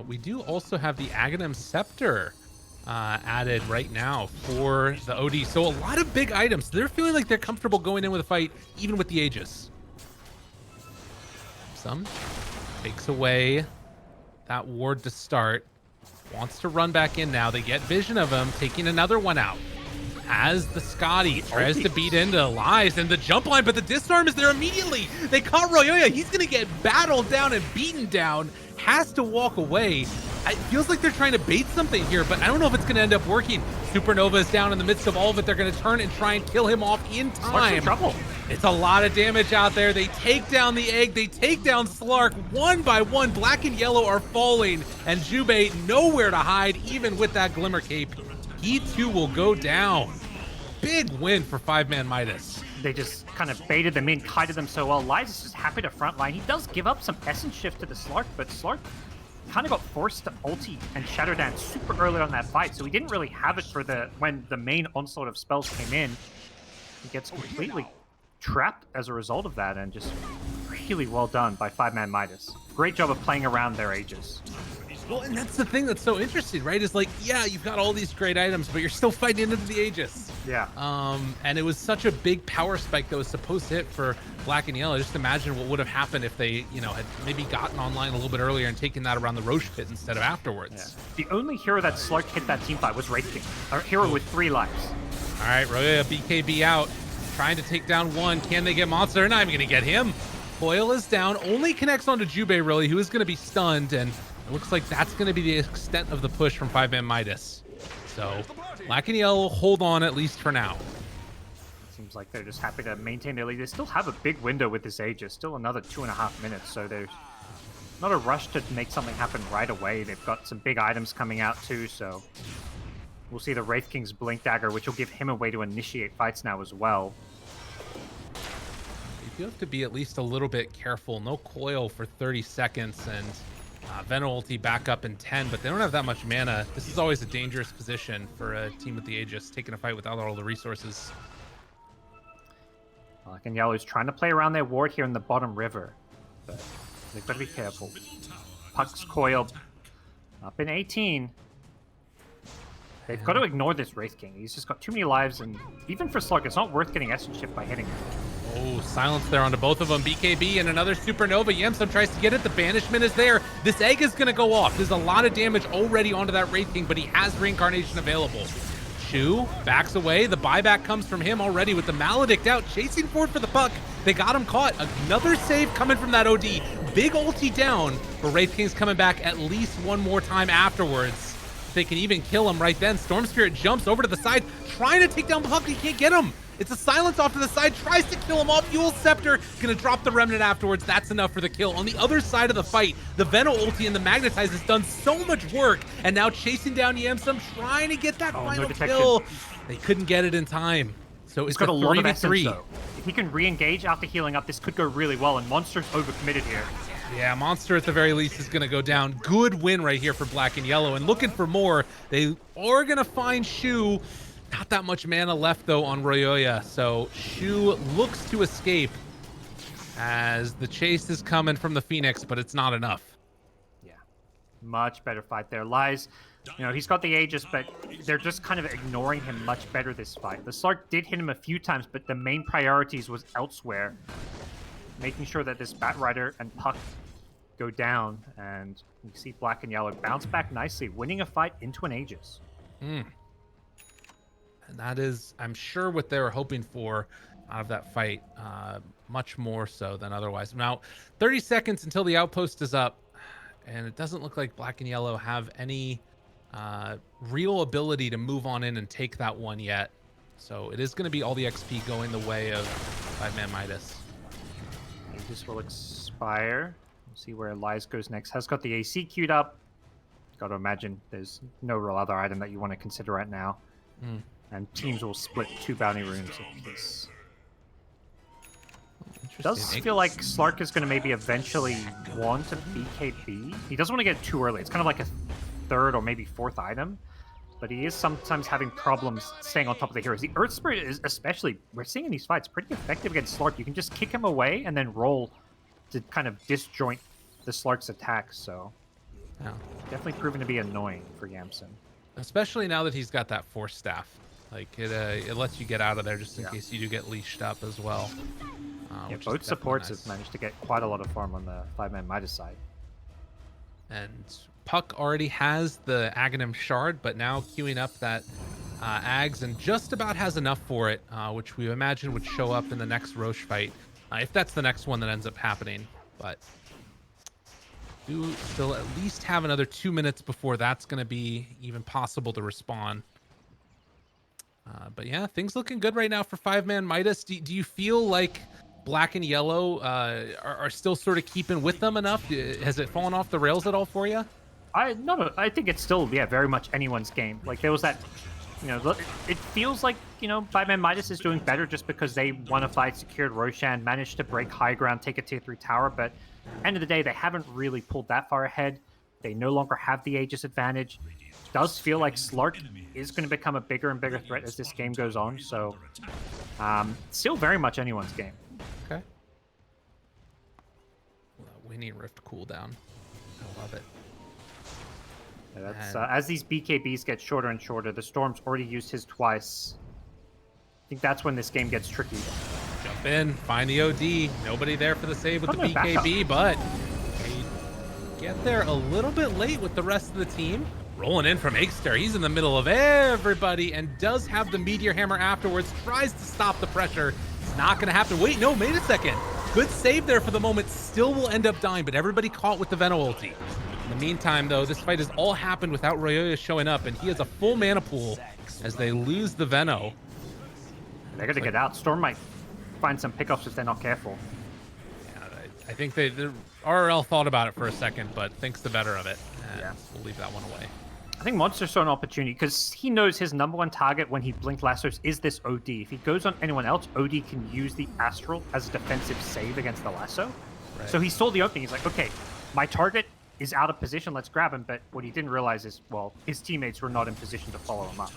We do also have the Aghanim Scepter added right now for the OD. So a lot of big items. They're feeling like they're comfortable going in with a fight, even with the Aegis. Some takes away that ward to start. Wants to run back in now. They get vision of him, taking another one out. As the Scotty tries to beat into Lies and the jump line, but the disarm is there immediately. They caught Royoya. He's going to get battled down and beaten down. Has to walk away. It feels like they're trying to bait something here, but I don't know if it's going to end up working. Supernova is down in the midst of all of it. They're going to turn and try and kill him off in time. Trouble. It's a lot of damage out there. They take down the egg. They take down Slark one by one. Black and yellow are falling, and Jubei nowhere to hide, even with that Glimmer Cape. He too will go down. Big win for 5ManMidas. They just kind of baited them in, kited them so well. Lies is just happy to frontline. He does give up some essence shift to the Slark, but Slark kind of got forced to ulti and Shadow Dance super early on that fight, so he didn't really have it for when the main onslaught of spells came in. He gets completely trapped as a result of that, and just really well done by 5ManMidas. Great job of playing around their Aegis. Well, and that's the thing that's so interesting, right? Is like, yeah, you've got all these great items, but you're still fighting into the Aegis. Yeah. And it was such a big power spike that was supposed to hit for Black and Yellow. Just imagine what would have happened if they, you know, had maybe gotten online a little bit earlier and taken that around the Roche pit instead of afterwards. Yeah. The only hero that Slark hit that team fight was Wraith King, a hero with 3 lives. All right, Roya, BKB out, trying to take down one. Can they get Monster? They're not even going to get him. Coil is down, only connects onto Jubei, really, who is going to be stunned, and it looks like that's going to be the extent of the push from 5ManMidas. So, Black and Yellow hold on at least for now. Seems like they're just happy to maintain their lead. They still have a big window with this Aegis, still another 2.5 minutes, so there's not a rush to make something happen right away. They've got some big items coming out too, so we'll see the Wraith King's Blink Dagger, which will give him a way to initiate fights now as well. You have to be at least a little bit careful. No coil for 30 seconds, and Venom ulti back up in 10, but they don't have that much mana. This is always a dangerous position for a team with the Aegis, taking a fight without all the resources. Black and Yellow's trying to play around their ward here in the bottom river, but they've got to be careful. Puck's coil up in 18. They've got to ignore this Wraith King. He's just got too many lives, and even for Slark, it's not worth getting Essence Shift by hitting him. Oh, silence there onto both of them. BKB and another Supernova. Yemsum tries to get it. The Banishment is there. This egg is going to go off. There's a lot of damage already onto that Wraith King, but he has Reincarnation available. Shu backs away. The buyback comes from him already with the Maledict out, chasing forward for the puck. They got him caught. Another save coming from that OD. Big ulti down, but Wraith King's coming back at least one more time afterwards. They can even kill him right then. Storm Spirit jumps over to the side, trying to take down Puck. He can't get him. It's a silence off to the side, tries to kill him off. Fuel Scepter, gonna drop the Remnant afterwards. That's enough for the kill. On the other side of the fight, the Veno ulti and the Magnetize has done so much work, and now chasing down Yamsum, trying to get that final kill. They couldn't get it in time. So it's got a lot of essence, 3v3. though. If he can re-engage after healing up, this could go really well, and Monster's overcommitted here. Yeah, Monster at the very least is going to go down. Good win right here for Black and Yellow, and looking for more. They are going to find Shu. Not that much mana left, though, on Royoya, so Shu looks to escape as the chase is coming from the Phoenix, but it's not enough. Yeah, much better fight there. Lies, you know, he's got the Aegis, but they're just kind of ignoring him much better this fight. The Slark did hit him a few times, but the main priorities was elsewhere. Making sure that this Batrider and Puck go down, and you see Black and Yellow bounce back nicely, winning a fight into an Aegis. And that is, I'm sure, what they were hoping for out of that fight, much more so than otherwise. Now, 30 seconds until the outpost is up, and it doesn't look like Black and Yellow have any real ability to move on in and take that one yet. So it is going to be all the XP going the way of 5ManMidas. Aegis will expire. We'll see where Lies goes next. Has got the AC queued up. Got to imagine there's no real other item that you want to consider right now. And teams will split 2 bounty rooms apiece. Does feel like Slark is going to maybe eventually want to BKB. He doesn't want to get too early. It's kind of like a 3rd or maybe 4th item. But he is sometimes having problems staying on top of the heroes. The Earth Spirit is especially, we're seeing in these fights, pretty effective against Slark. You can just kick him away and then roll to kind of disjoint the Slark's attacks. So Yeah. definitely proven to be annoying for Yamson. Especially now that he's got that Force Staff. Like, it lets you get out of there just in case you do get leashed up as well. Yeah, which is both definitely supports nice. have managed to get quite a lot of farm on the 5ManMidas side. And Puck already has the Aghanim Shard, but now queuing up that Ags and just about has enough for it, which we imagine would show up in the next Roche fight, if that's the next one that ends up happening. But do still at least have another 2 minutes before that's going to be even possible to respawn. But yeah, things looking good right now for 5ManMidas. Do you feel like Black and Yellow are still sort of keeping with them enough? Has it fallen off the rails at all for you? No, I think it's still, very much anyone's game. Like, there was that, it feels like, 5ManMidas is doing better just because they won a fight, secured Roshan, managed to break high ground, take a tier 3 tower, but end of the day, they haven't really pulled that far ahead. They no longer have the Aegis advantage. Does feel like Slark is going to become a bigger and bigger threat as this game goes on, so Still very much anyone's game. Okay. Winning Rift cooldown. I love it. Yeah, that's, as these BKBs get shorter and shorter, the Storm's already used his twice. I think that's when this game gets tricky. Jump in, find the OD. Nobody there for the save with the Come on, back up. BKB, but they get there a little bit late with the rest of the team. Rolling in from Aikster. He's in the middle of everybody and does have the Meteor Hammer afterwards. Tries to stop the pressure. It's not going to happen. Wait, no, wait a second. Good save there for the moment. Still will end up dying, but everybody caught with the Veno ulti. In the meantime, though, this fight has all happened without Royoya showing up, and he has a full mana pool as they lose the Veno. They're going to get out. Storm might find some pickups if they're not careful. Yeah, I think the RRL thought about it for a second, but thinks the better of it. And Yeah. we'll leave that one away. I think Monster saw an opportunity because he knows his #1 target when he blink lassos is this OD. If he goes on anyone else, OD can use the Astral as a defensive save against the lasso. Right. So he saw the opening. He's like, okay, my target is out of position. Let's grab him. But what he didn't realize is, well, his teammates were not in position to follow him up.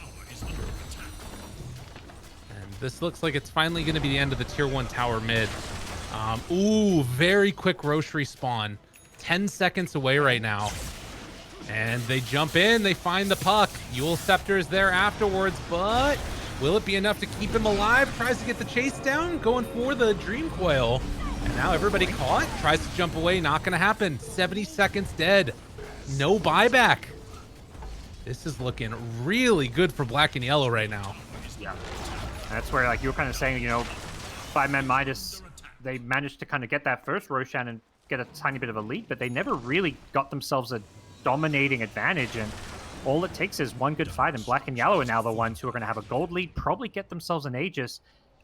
And this looks like it's finally going to be the end of the tier 1 tower mid. Ooh, very quick Roche respawn. 10 seconds away right now. And they jump in, they find the puck. Yule Scepter is there afterwards, but will it be enough to keep him alive? Tries to get the chase down, going for the Dream Coil. And now everybody caught, tries to jump away, not gonna happen. 70 seconds dead, no buyback. This is looking really good for Black and Yellow right now. Yeah. That's where, like you were kind of saying, you know, 5ManMidas, they managed to kind of get that first Roshan and get a tiny bit of a lead, but they never really got themselves a dominating advantage, and all it takes is one good fight, and Black and Yellow are now the ones who are going to have a gold lead, probably get themselves an Aegis,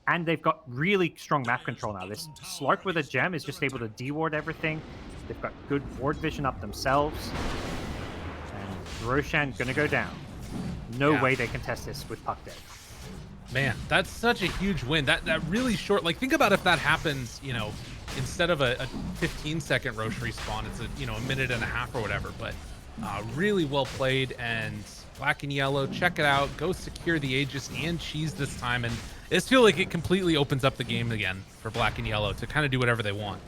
and they've got really strong map control now. This Slark with a gem is just able to deward everything. They've got good ward vision up themselves, and Roshan going to go down. No way they can test this with puck dead. Man, that's such a huge win. That really short, like think about if that happens, you know, instead of a 15-second Roche respawn, it's a minute and a half or whatever. But really well played, and Black and Yellow, check it out. Go secure the Aegis and Cheese this time, and I just feel like it completely opens up the game again for Black and Yellow to kind of do whatever they want.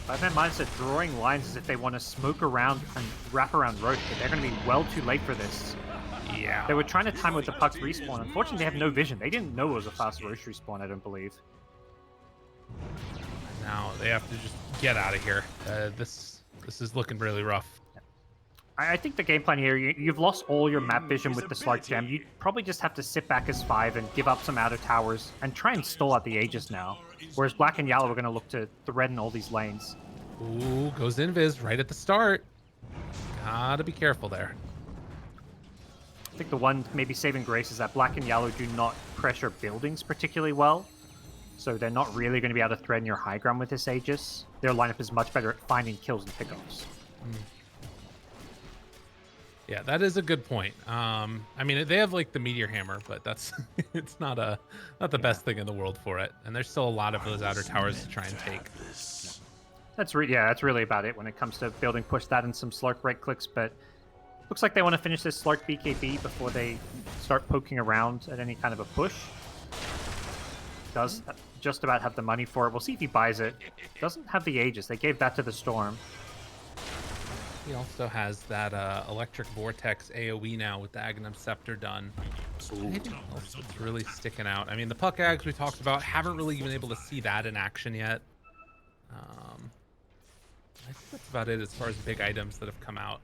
5ManMidas are drawing lines as if they want to smoke around and wrap around Roche, but they're going to be well too late for this. Yeah. They were trying to time it with the puck's respawn. Unfortunately, they have no vision. They didn't know it was a fast Roche respawn, I don't believe. Now they have to just get out of here. This is looking really rough. I think the game plan here, you've lost all your map vision with the Slark Gem. You probably just have to sit back as 5 and give up some outer towers and try and stall out the Aegis now. Whereas Black and Yellow are going to look to threaten all these lanes. Ooh, goes Invis right at the start. Gotta be careful there. I think the one maybe saving grace is that Black and Yellow do not pressure buildings particularly well. So they're not really going to be able to threaten your high ground with this Aegis. Their lineup is much better at finding kills and pickups. Yeah, that is a good point. I mean, they have like the Meteor Hammer, but that's it's not the best thing in the world for it. And there's still a lot of those outer towers to try and take. That's really about it when it comes to building push that and some Slark right clicks. But looks like they want to finish this Slark BKB before they start poking around at any kind of a push. Does just about have the money for it. We'll see if he buys it. Doesn't have the Aegis. They gave that to the Storm. He also has that Electric Vortex AoE now with the Aghanim Scepter done. Anything else that's really sticking out? I mean, the Puck Ags we talked about, haven't really been able to see that in action yet. I think that's about it as far as big items that have come out.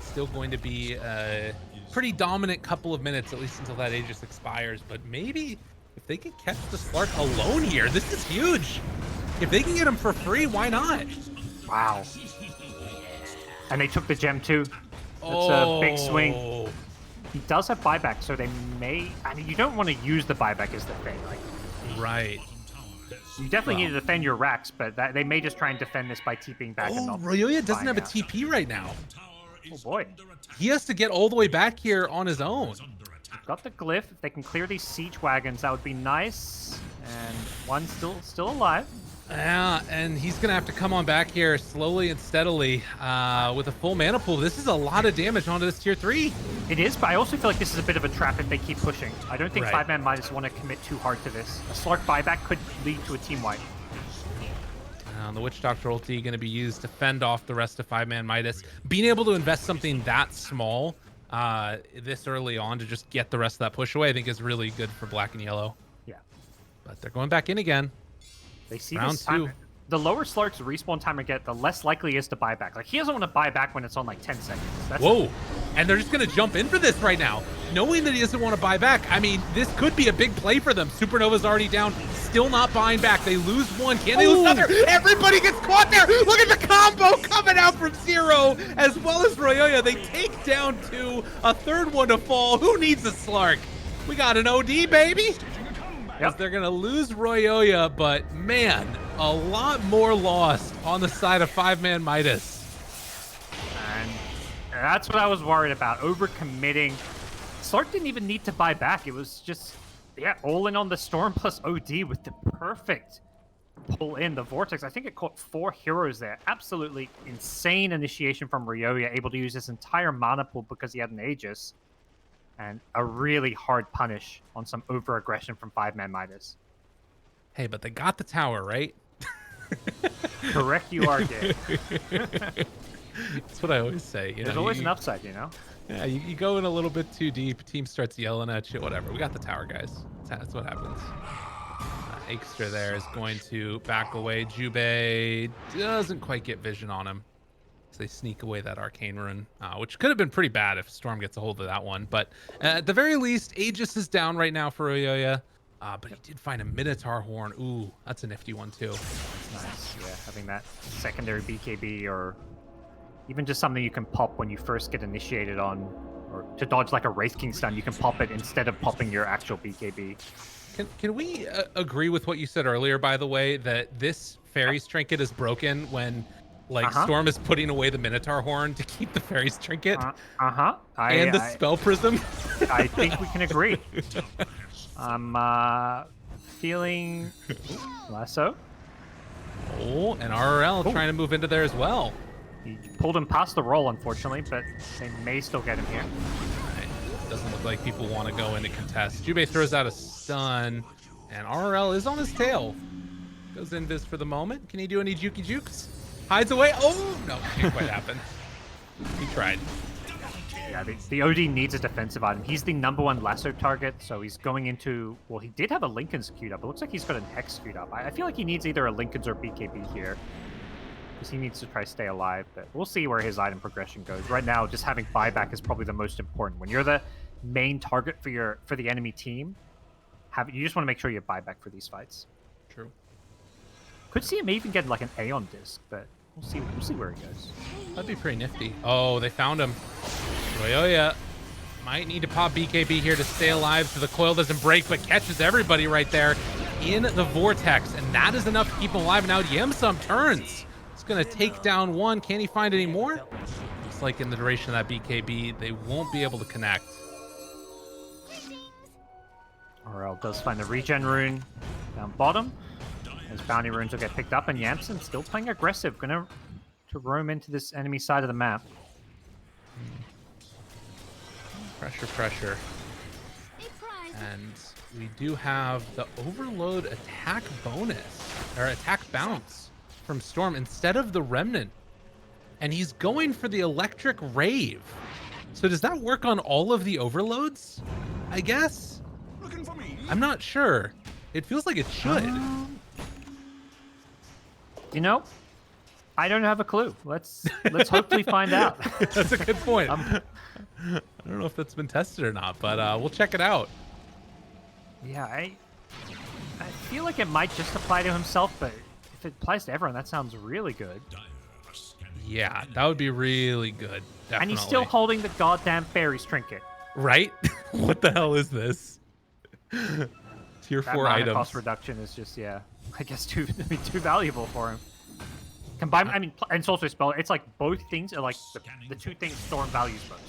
Still going to be a pretty dominant couple of minutes, at least until that Aegis expires. But maybe if they can catch the Slark alone here, this is huge. If they can get him for free, why not? Wow. And they took the gem too. That's a big swing. He does have buyback, so they may... I mean, you don't want to use the buyback as the thing. Like, right. You definitely need to defend your racks, but they may just try and defend this by TPing back. And not Royoya doesn't have a out. TP right now. Oh boy. He has to get all the way back here on his own. Got the glyph. If they can clear these siege wagons, that would be nice. And one still alive. Yeah, and he's going to have to come on back here slowly and steadily with a full mana pool. This is a lot of damage onto this tier 3. It is, but I also feel like this is a bit of a trap if they keep pushing. I don't think Right. 5ManMidas want to commit too hard to this. A Slark buyback could lead to a team wipe. The Witch Doctor ulti going to be used to fend off the rest of 5ManMidas. Being able to invest something that small this early on to just get the rest of that push away, I think is really good for black and yellow. Yeah. But they're going back in again. They see Round this time. 2. The lower Slark's respawn timer get, the less likely he is to buy back. Like, he doesn't want to buy back when it's on like 10 seconds. That's Whoa. And they're just going to jump in for this right now, knowing that he doesn't want to buy back. I mean, this could be a big play for them. Supernova's already down, still not buying back. They lose one. Can they lose another? Everybody gets caught there. Look at the combo coming out from Zero, as well as Royoya. They take down 2, a third one to fall. Who needs a Slark? We got an OD, baby. As they're going to lose Royoya, but man, a lot more lost on the side of 5ManMidas. And that's what I was worried about, overcommitting. Slark didn't even need to buy back. It was just, yeah, all in on the Storm plus OD with the perfect pull in the Vortex. I think it caught 4 heroes there. Absolutely insane initiation from Ryoya, able to use his entire mana pool because he had an Aegis. And a really hard punish on some over-aggression from 5ManMidas. Hey, but they got the tower, right? Correct you are, Gabe. That's what I always say. There's always an upside, you know? Yeah, you go in a little bit too deep, team starts yelling at you, whatever. We got the tower, guys. That's what happens. Extra there is going to back away. Jubei doesn't quite get vision on him. So they sneak away that Arcane Rune, which could have been pretty bad if Storm gets a hold of that one. But at the very least, Aegis is down right now for Royoya. But he did find a Minotaur Horn. Ooh, that's a nifty one too. Nice, yeah. Having that secondary BKB, or even just something you can pop when you first get initiated on, or to dodge like a Wraith King stun, you can pop it instead of popping your actual BKB. Can we agree with what you said earlier, by the way, that this Fairy's Trinket is broken when Storm is putting away the Minotaur Horn to keep the Fairy's Trinket? And the Spell Prism? I think we can agree. I'm feeling Lasso. Oh, and RRL trying to move into there as well. He pulled him past the roll, unfortunately, but they may still get him here. Right. Doesn't look like people want to go into contest. Jubei throws out a stun, and RRL is on his tail. Goes invis for the moment. Can he do any jukey jukes? Hides away. Oh, no, can't quite happen. He tried. Yeah, the OD needs a defensive item. He's the #1 lasso target, so he's going into... Well, he did have a Linken's queued up. It looks like he's got an Hex queued up. I feel like he needs either a Linken's or BKB here, because he needs to try to stay alive, but we'll see where his item progression goes. Right now, just having buyback is probably the most important. When you're the main target for the enemy team, you just want to make sure you have buyback for these fights. True. Could see him even get like an Aeon disc, but we'll see where he goes. That'd be pretty nifty. Oh, they found him. Royoya might need to pop BKB here to stay alive so the coil doesn't break, but catches everybody right there in the vortex, and that is enough to keep him alive. Now Yemsum turns. It's going to take down one. Can he find any more? Looks like in the duration of that BKB, they won't be able to connect. RL does find the regen rune down bottom. His bounty runes will get picked up, and Yamson still playing aggressive, gonna to roam into this enemy side of the map. Pressure. And we do have the overload attack bonus, or attack bounce from Storm instead of the Remnant. And he's going for the Electric Rave. So does that work on all of the overloads? I guess? I'm not sure. It feels like it should. You know, I don't have a clue. Let's hopefully find out. That's a good point. I don't know if that's been tested or not, but we'll check it out. Yeah, I feel like it might just apply to himself, but if it applies to everyone, that sounds really good. Yeah, that would be really good. Definitely. And he's still holding the goddamn Fairy's Trinket. Right? What the hell is this? Tier 4 items. Cost reduction is just, yeah, I guess too valuable for him. Combine, I mean, and it's also spell. It's like both things are like the two things Storm values most.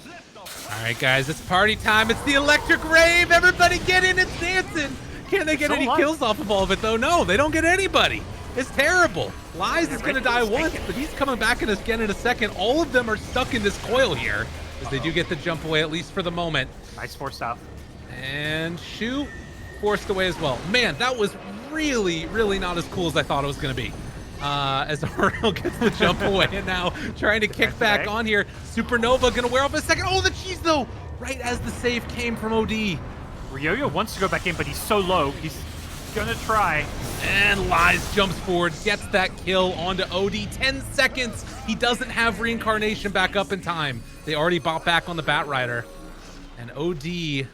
All right, guys, it's party time. It's the Electric Rave. Everybody get in. It's dancing. Can they get any kills off of all of it, though? No, they don't get anybody. is terrible. Lies is going to die once, but he's coming back again in a second. All of them are stuck in this coil here, as they do get the jump away, at least for the moment. Nice force out. And Shu forced away as well. Man, that was really, really not as cool as I thought it was going to be. As RL gets the jump away, and now trying to kick back on here. Supernova going to wear off a second. Oh, the cheese, though, right as the save came from OD. Ryoyo wants to go back in, but he's so low. He's going to try. And Lies jumps forward, gets that kill onto OD. 10 seconds. He doesn't have reincarnation back up in time. They already bought back on the Bat Rider. And OD,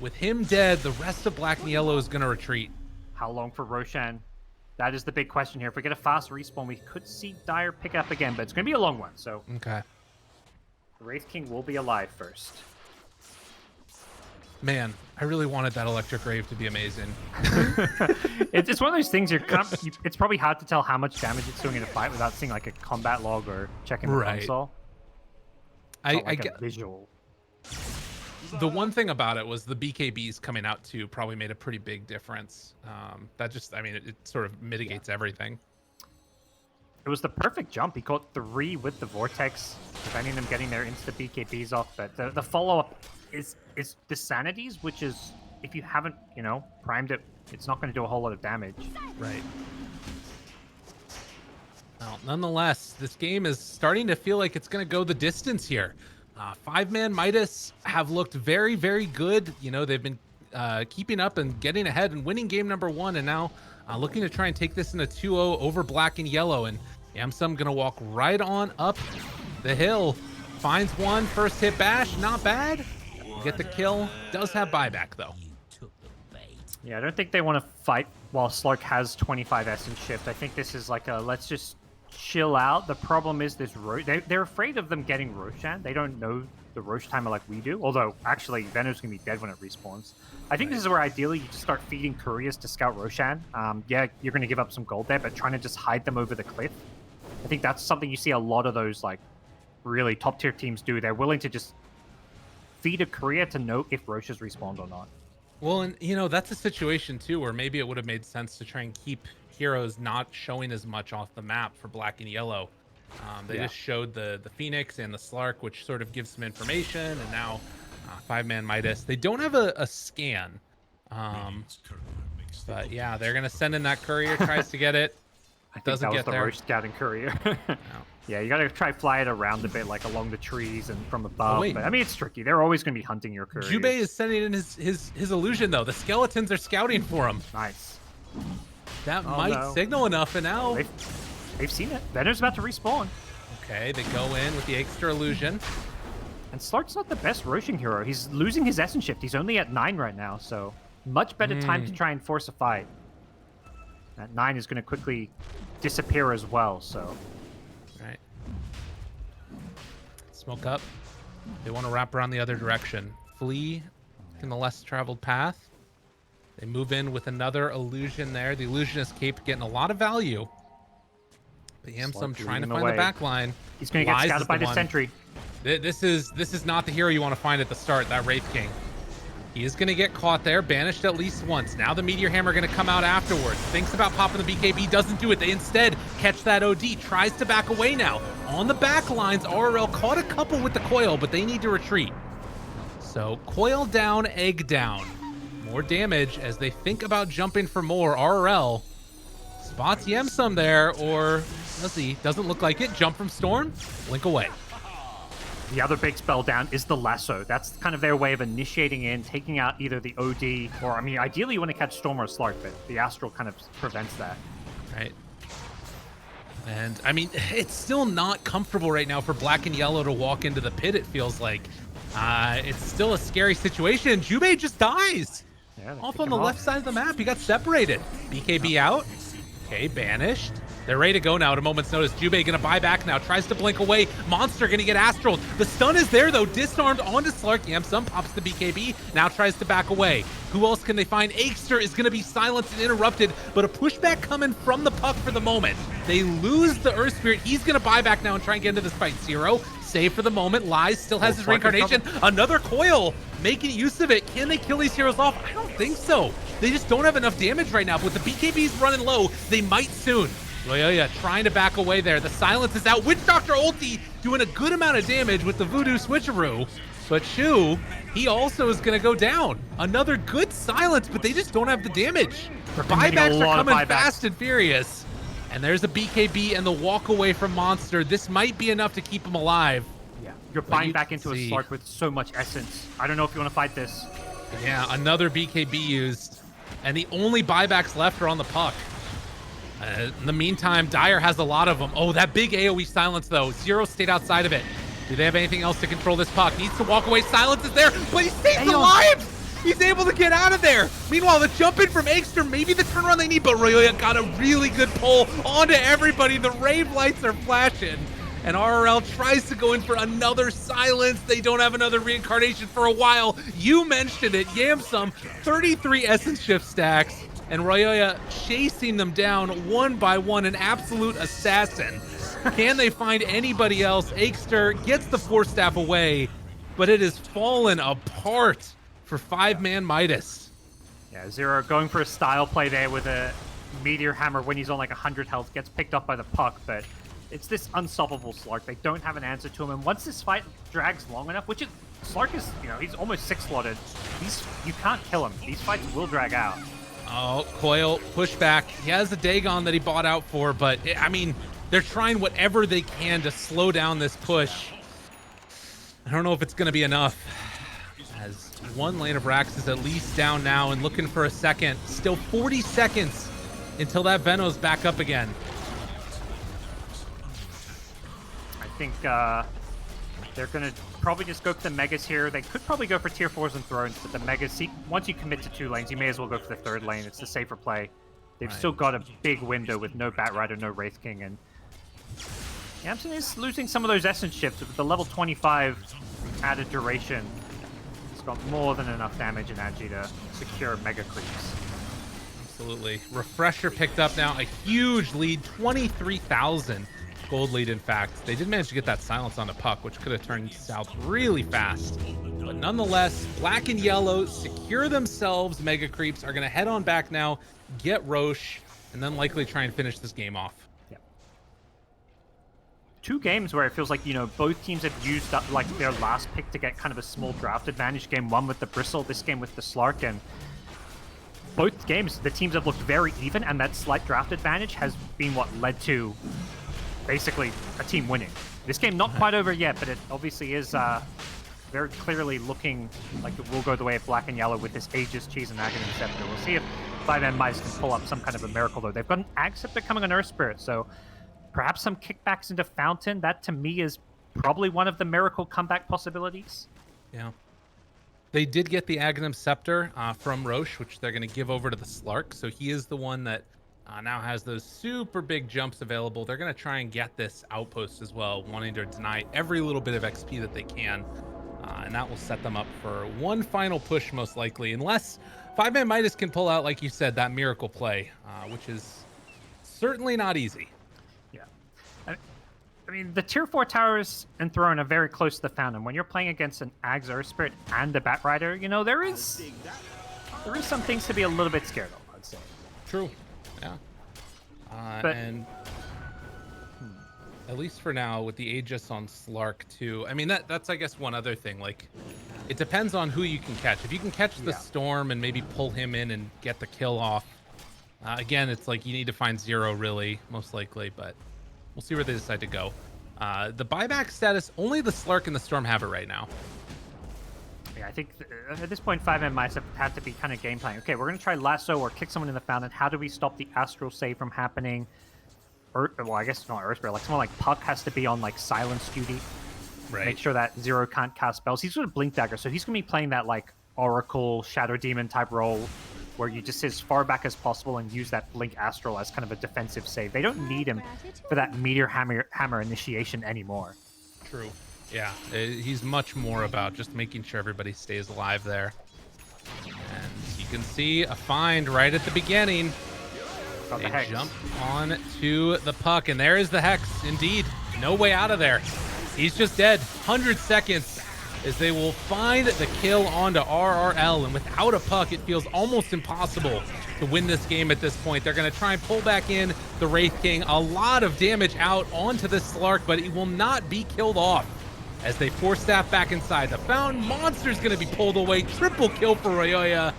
with him dead, the rest of Black and Yellow is going to retreat. How long for Roshan? That is the big question here. If we get a fast respawn, we could see Dire pick up again, but it's going to be a long one. So Okay. Wraith King will be alive first. Man, I really wanted that Electric Rave to be amazing. It's one of those things it's probably hard to tell how much damage it's doing in a fight without seeing like a combat log or checking the console. I get a visual. The one thing about it was the BKBs coming out too probably made a pretty big difference. That just, I mean, it sort of mitigates everything. It was the perfect jump. He caught 3 with the Vortex, preventing them getting their insta BKBs off. But the follow-up is the Sanities, which is, if you haven't, primed it, it's not going to do a whole lot of damage. Right. Well, nonetheless, this game is starting to feel like it's going to go the distance here. 5ManMidas have looked very, very good. They've been keeping up and getting ahead and winning game number 1, and now looking to try and take this in a 2-0 over Black and Yellow. And Yamsum gonna walk right on up the hill. Finds one, first hit bash, not bad. Get the kill, does have buyback though. Yeah, I don't think they want to fight while Slark has 25 Essence Shift. I think this is like a, let's just chill out. The problem is this they're afraid of them getting Roshan. They don't know the Rosh timer like we do. Although, actually, Venom's going to be dead when it respawns. I think this is where, ideally, you just start feeding couriers to scout Roshan. Yeah, you're going to give up some gold there, but trying to just hide them over the cliff. I think that's something you see a lot of those, like, really top-tier teams do. They're willing to just feed a courier to know if Rosh has respawned or not. Well, and, that's a situation, too, where maybe it would have made sense to try and keep heroes not showing as much off the map for Black and Yellow. They just showed the Phoenix and the Slark, which sort of gives some information, and now 5ManMidas. They don't have a scan, but yeah, they're gonna send in that courier. Tries to get it, doesn't get there. That was the Rosh scouting courier. Yeah, you gotta try fly it around a bit, like along the trees and from above. But, I mean, it's tricky. They're always gonna be hunting your courier. Jubei is sending in his illusion though. The skeletons are scouting for him. Nice. That might signal enough, and now they've seen it. Venom's about to respawn. Okay, they go in with the extra illusion. And Slark's not the best Roshan hero. He's losing his Essence Shift. He's only at 9 right now, so much better time to try and force a fight. That 9 is going to quickly disappear as well, so. Right. Smoke up. They want to wrap around the other direction. Flee in the less traveled path. They move in with another illusion there. The illusionist cape getting a lot of value. But Yamsum trying to find the back line. He's going to get scouted by the sentry. This is not the hero you want to find at the start, that Wraith King. He is going to get caught there, banished at least once. Now the Meteor Hammer going to come out afterwards. Thinks about popping the BKB, doesn't do it. They instead catch that OD, tries to back away now. On the back lines, RL caught a couple with the coil, but they need to retreat. So coil down, egg down. More damage as they think about jumping for more. RL spots Yamsum there, or let's see, doesn't look like it. Jump from Storm, blink away. The other big spell down is the lasso. That's kind of their way of initiating in, taking out either the OD, or, I mean, ideally you want to catch Storm or Slark, but the Astral kind of prevents that. Right. And, I mean, it's still not comfortable right now for Black and Yellow to walk into the pit, it feels like. It's still a scary situation, and Jubei just dies. Yeah, off on the left side of the map. He got separated. BKB out. Okay, banished. They're ready to go now at a moment's notice. Jubei gonna buy back now. Tries to blink away. Monster gonna get Astral. The stun is there though. Disarmed onto Slark. Yamsum pops the BKB. Now tries to back away. Who else can they find? Aegster is gonna be silenced and interrupted, but a pushback coming from the puck for the moment. They lose the Earth Spirit. He's gonna buy back now and try and get into this fight. Zero. Save for the moment. Lies still has his reincarnation. Another coil. Making use of it. Can they kill these heroes off? I don't think so. They just don't have enough damage right now. But with the BKBs running low, they might soon. Royoya trying to back away there. The silence is out. Witch Doctor ulti doing a good amount of damage with the Voodoo switcheroo. But Shu, he also is going to go down. Another good silence, but they just don't have the damage. Buybacks are coming fast and furious. And there's a BKB and the walk away from Monster. This might be enough to keep him alive. Yeah, you're buying back into a Slark with so much essence. I don't know if you want to fight this. Yeah, another BKB used. And the only buybacks left are on the puck. In the meantime, Dire has a lot of them. Oh, that big AoE silence, though. Zero stayed outside of it. Do they have anything else to control this puck? Needs to walk away. Silence is there, but he stays alive! He's able to get out of there. Meanwhile, the jump in from Aegster, maybe the turnaround they need, but Royoya got a really good pull onto everybody. The rave lights are flashing, and RRL tries to go in for another silence. They don't have another reincarnation for a while. You mentioned it, Yamsum, 33 essence shift stacks, and Royoya chasing them down one by one, an absolute assassin. Can they find anybody else? Aegster gets the Force Staff away, but it has fallen apart for 5ManMidas. Yeah, Zero going for a style play there with a Meteor Hammer when he's on like 100 health, gets picked up by the puck, but it's this unstoppable Slark. They don't have an answer to him, and once this fight drags long enough, which is, Slark is, you know, he's almost 6 slotted. You can't kill him. These fights will drag out. Oh, Coil, push back. He has a Dagon that he bought out for, but I mean, they're trying whatever they can to slow down this push. I don't know if it's going to be enough. As one lane of Rax is at least down now and looking for a second. Still 40 seconds until that Venom's back up again. I think they're going to probably just go for the Megas here. They could probably go for tier 4s and Thrones, but the Megas, once you commit to 2 lanes, you may as well go for the 3rd lane. It's the safer play. They've still got a big window with no Batrider, no Wraith King, and Yamson is losing some of those essence shifts with the level 25 added duration. It's got more than enough damage and Agi to secure Mega Creeps. Absolutely. Refresher picked up now a huge lead, 23,000 gold lead, in fact. They did manage to get that silence on the puck, which could have turned south really fast. But nonetheless, black and yellow secure themselves. Mega Creeps are going to head on back now, get Roche, and then likely try and finish this game off. Yeah. 2 games where it feels like, you know, both teams have used up like their last pick to get kind of a small draft advantage. Game 1 with the Bristle, this game with the Slark, and both games the teams have looked very even, and that slight draft advantage has been what led to basically a team winning. This game not quite over yet, but it obviously is very clearly looking like it will go the way of black and yellow with this Aegis, Cheese, and Aghanim Scepter. We'll see if 5ManMidas can pull up some kind of a miracle, though. They've got an Ag Scepter coming on Earth Spirit, so perhaps some kickbacks into Fountain. That, to me, is probably one of the miracle comeback possibilities. Yeah. They did get the Aghanim Scepter from Roche, which they're going to give over to the Slark, so he is the one that now has those super big jumps available. They're going to try and get this outpost as well, wanting to deny every little bit of XP that they can. And that will set them up for one final push, most likely, unless 5ManMidas can pull out, like you said, that miracle play, which is certainly not easy. Yeah. I mean, the tier 4 towers and Throne are very close to the Fountain. When you're playing against an Ags Earth Spirit and a Batrider, you know, there is some things to be a little bit scared of, I'd say. True. Yeah. And at least for now, with the Aegis on Slark too. I mean, that's I guess one other thing. Like, it depends on who you can catch. If you can catch the Storm and maybe pull him in and get the kill off, again, it's like you need to find Zero really, most likely. But we'll see where they decide to go. The buyback status, only the Slark and the Storm have it right now. Yeah, I think at this point, 5Midas have had to be kind of game planning. Okay, we're going to try Lasso or kick someone in the Fountain. How do we stop the Astral Save from happening? Well, I guess it's not Earth Spirit. Like, someone like Puck has to be on, like, silence duty. Right. Make sure that Zero can't cast spells. He's going to Blink Dagger, so he's going to be playing that, like, Oracle, Shadow Demon type role where you just sit as far back as possible and use that Blink Astral as kind of a defensive save. They don't need him for that Meteor Hammer initiation anymore. True. Yeah, he's much more about just making sure everybody stays alive there. And you can see a find right at the beginning. They jump on to the puck, and there is the Hex. Indeed, no way out of there. He's just dead. 100 seconds. as they will find the kill onto RRL. And without a puck, it feels almost impossible to win this game at this point. They're going to try and pull back in the Wraith King. A lot of damage out onto the Slark, but it will not be killed off as they force Staff back inside. The Fountain Monster's going to be pulled away. Triple kill for Royoya.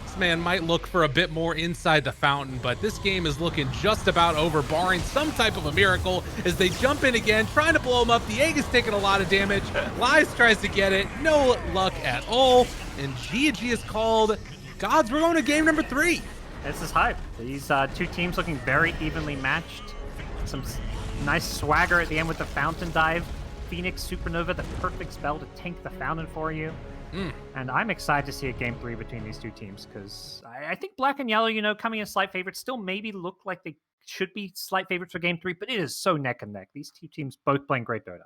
This man might look for a bit more inside the Fountain, but this game is looking just about over, barring some type of a miracle as they jump in again, trying to blow him up. The Egg is taking a lot of damage. Lies tries to get it. No luck at all. And GG is called. GoDz, we're going to game number 3. This is hype. These two teams looking very evenly matched. Some nice swagger at the end with the Fountain Dive. Phoenix Supernova, the perfect spell to tank the Fountain for you. And I'm excited to see a game 3 between these two teams because I think Black and Yellow, coming in slight favorites, still maybe look like they should be slight favorites for game 3, but it is so neck and neck. These two teams both playing great Dota.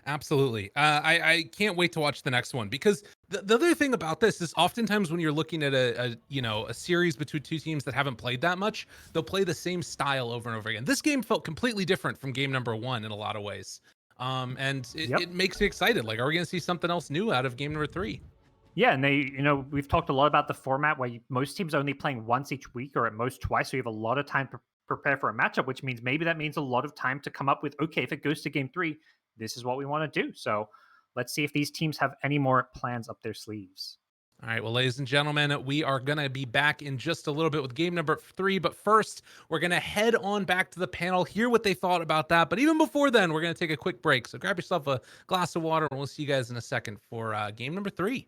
Absolutely. I can't wait to watch the next one because the other thing about this is oftentimes when you're looking at a series between two teams that haven't played that much, they'll play the same style over and over again. This game felt completely different from game number 1 in a lot of ways. And it makes me excited. Like, are we going to see something else new out of game number 3? Yeah, and they, we've talked a lot about the format where most teams are only playing once each week or at most twice, so you have a lot of time to prepare for a matchup, which means maybe that means a lot of time to come up with, okay, if it goes to game 3, this is what we want to do. So let's see if these teams have any more plans up their sleeves. All right, well, ladies and gentlemen, we are going to be back in just a little bit with game number 3. But first, we're going to head on back to the panel, hear what they thought about that. But even before then, we're going to take a quick break. So grab yourself a glass of water, and we'll see you guys in a second for game number 3.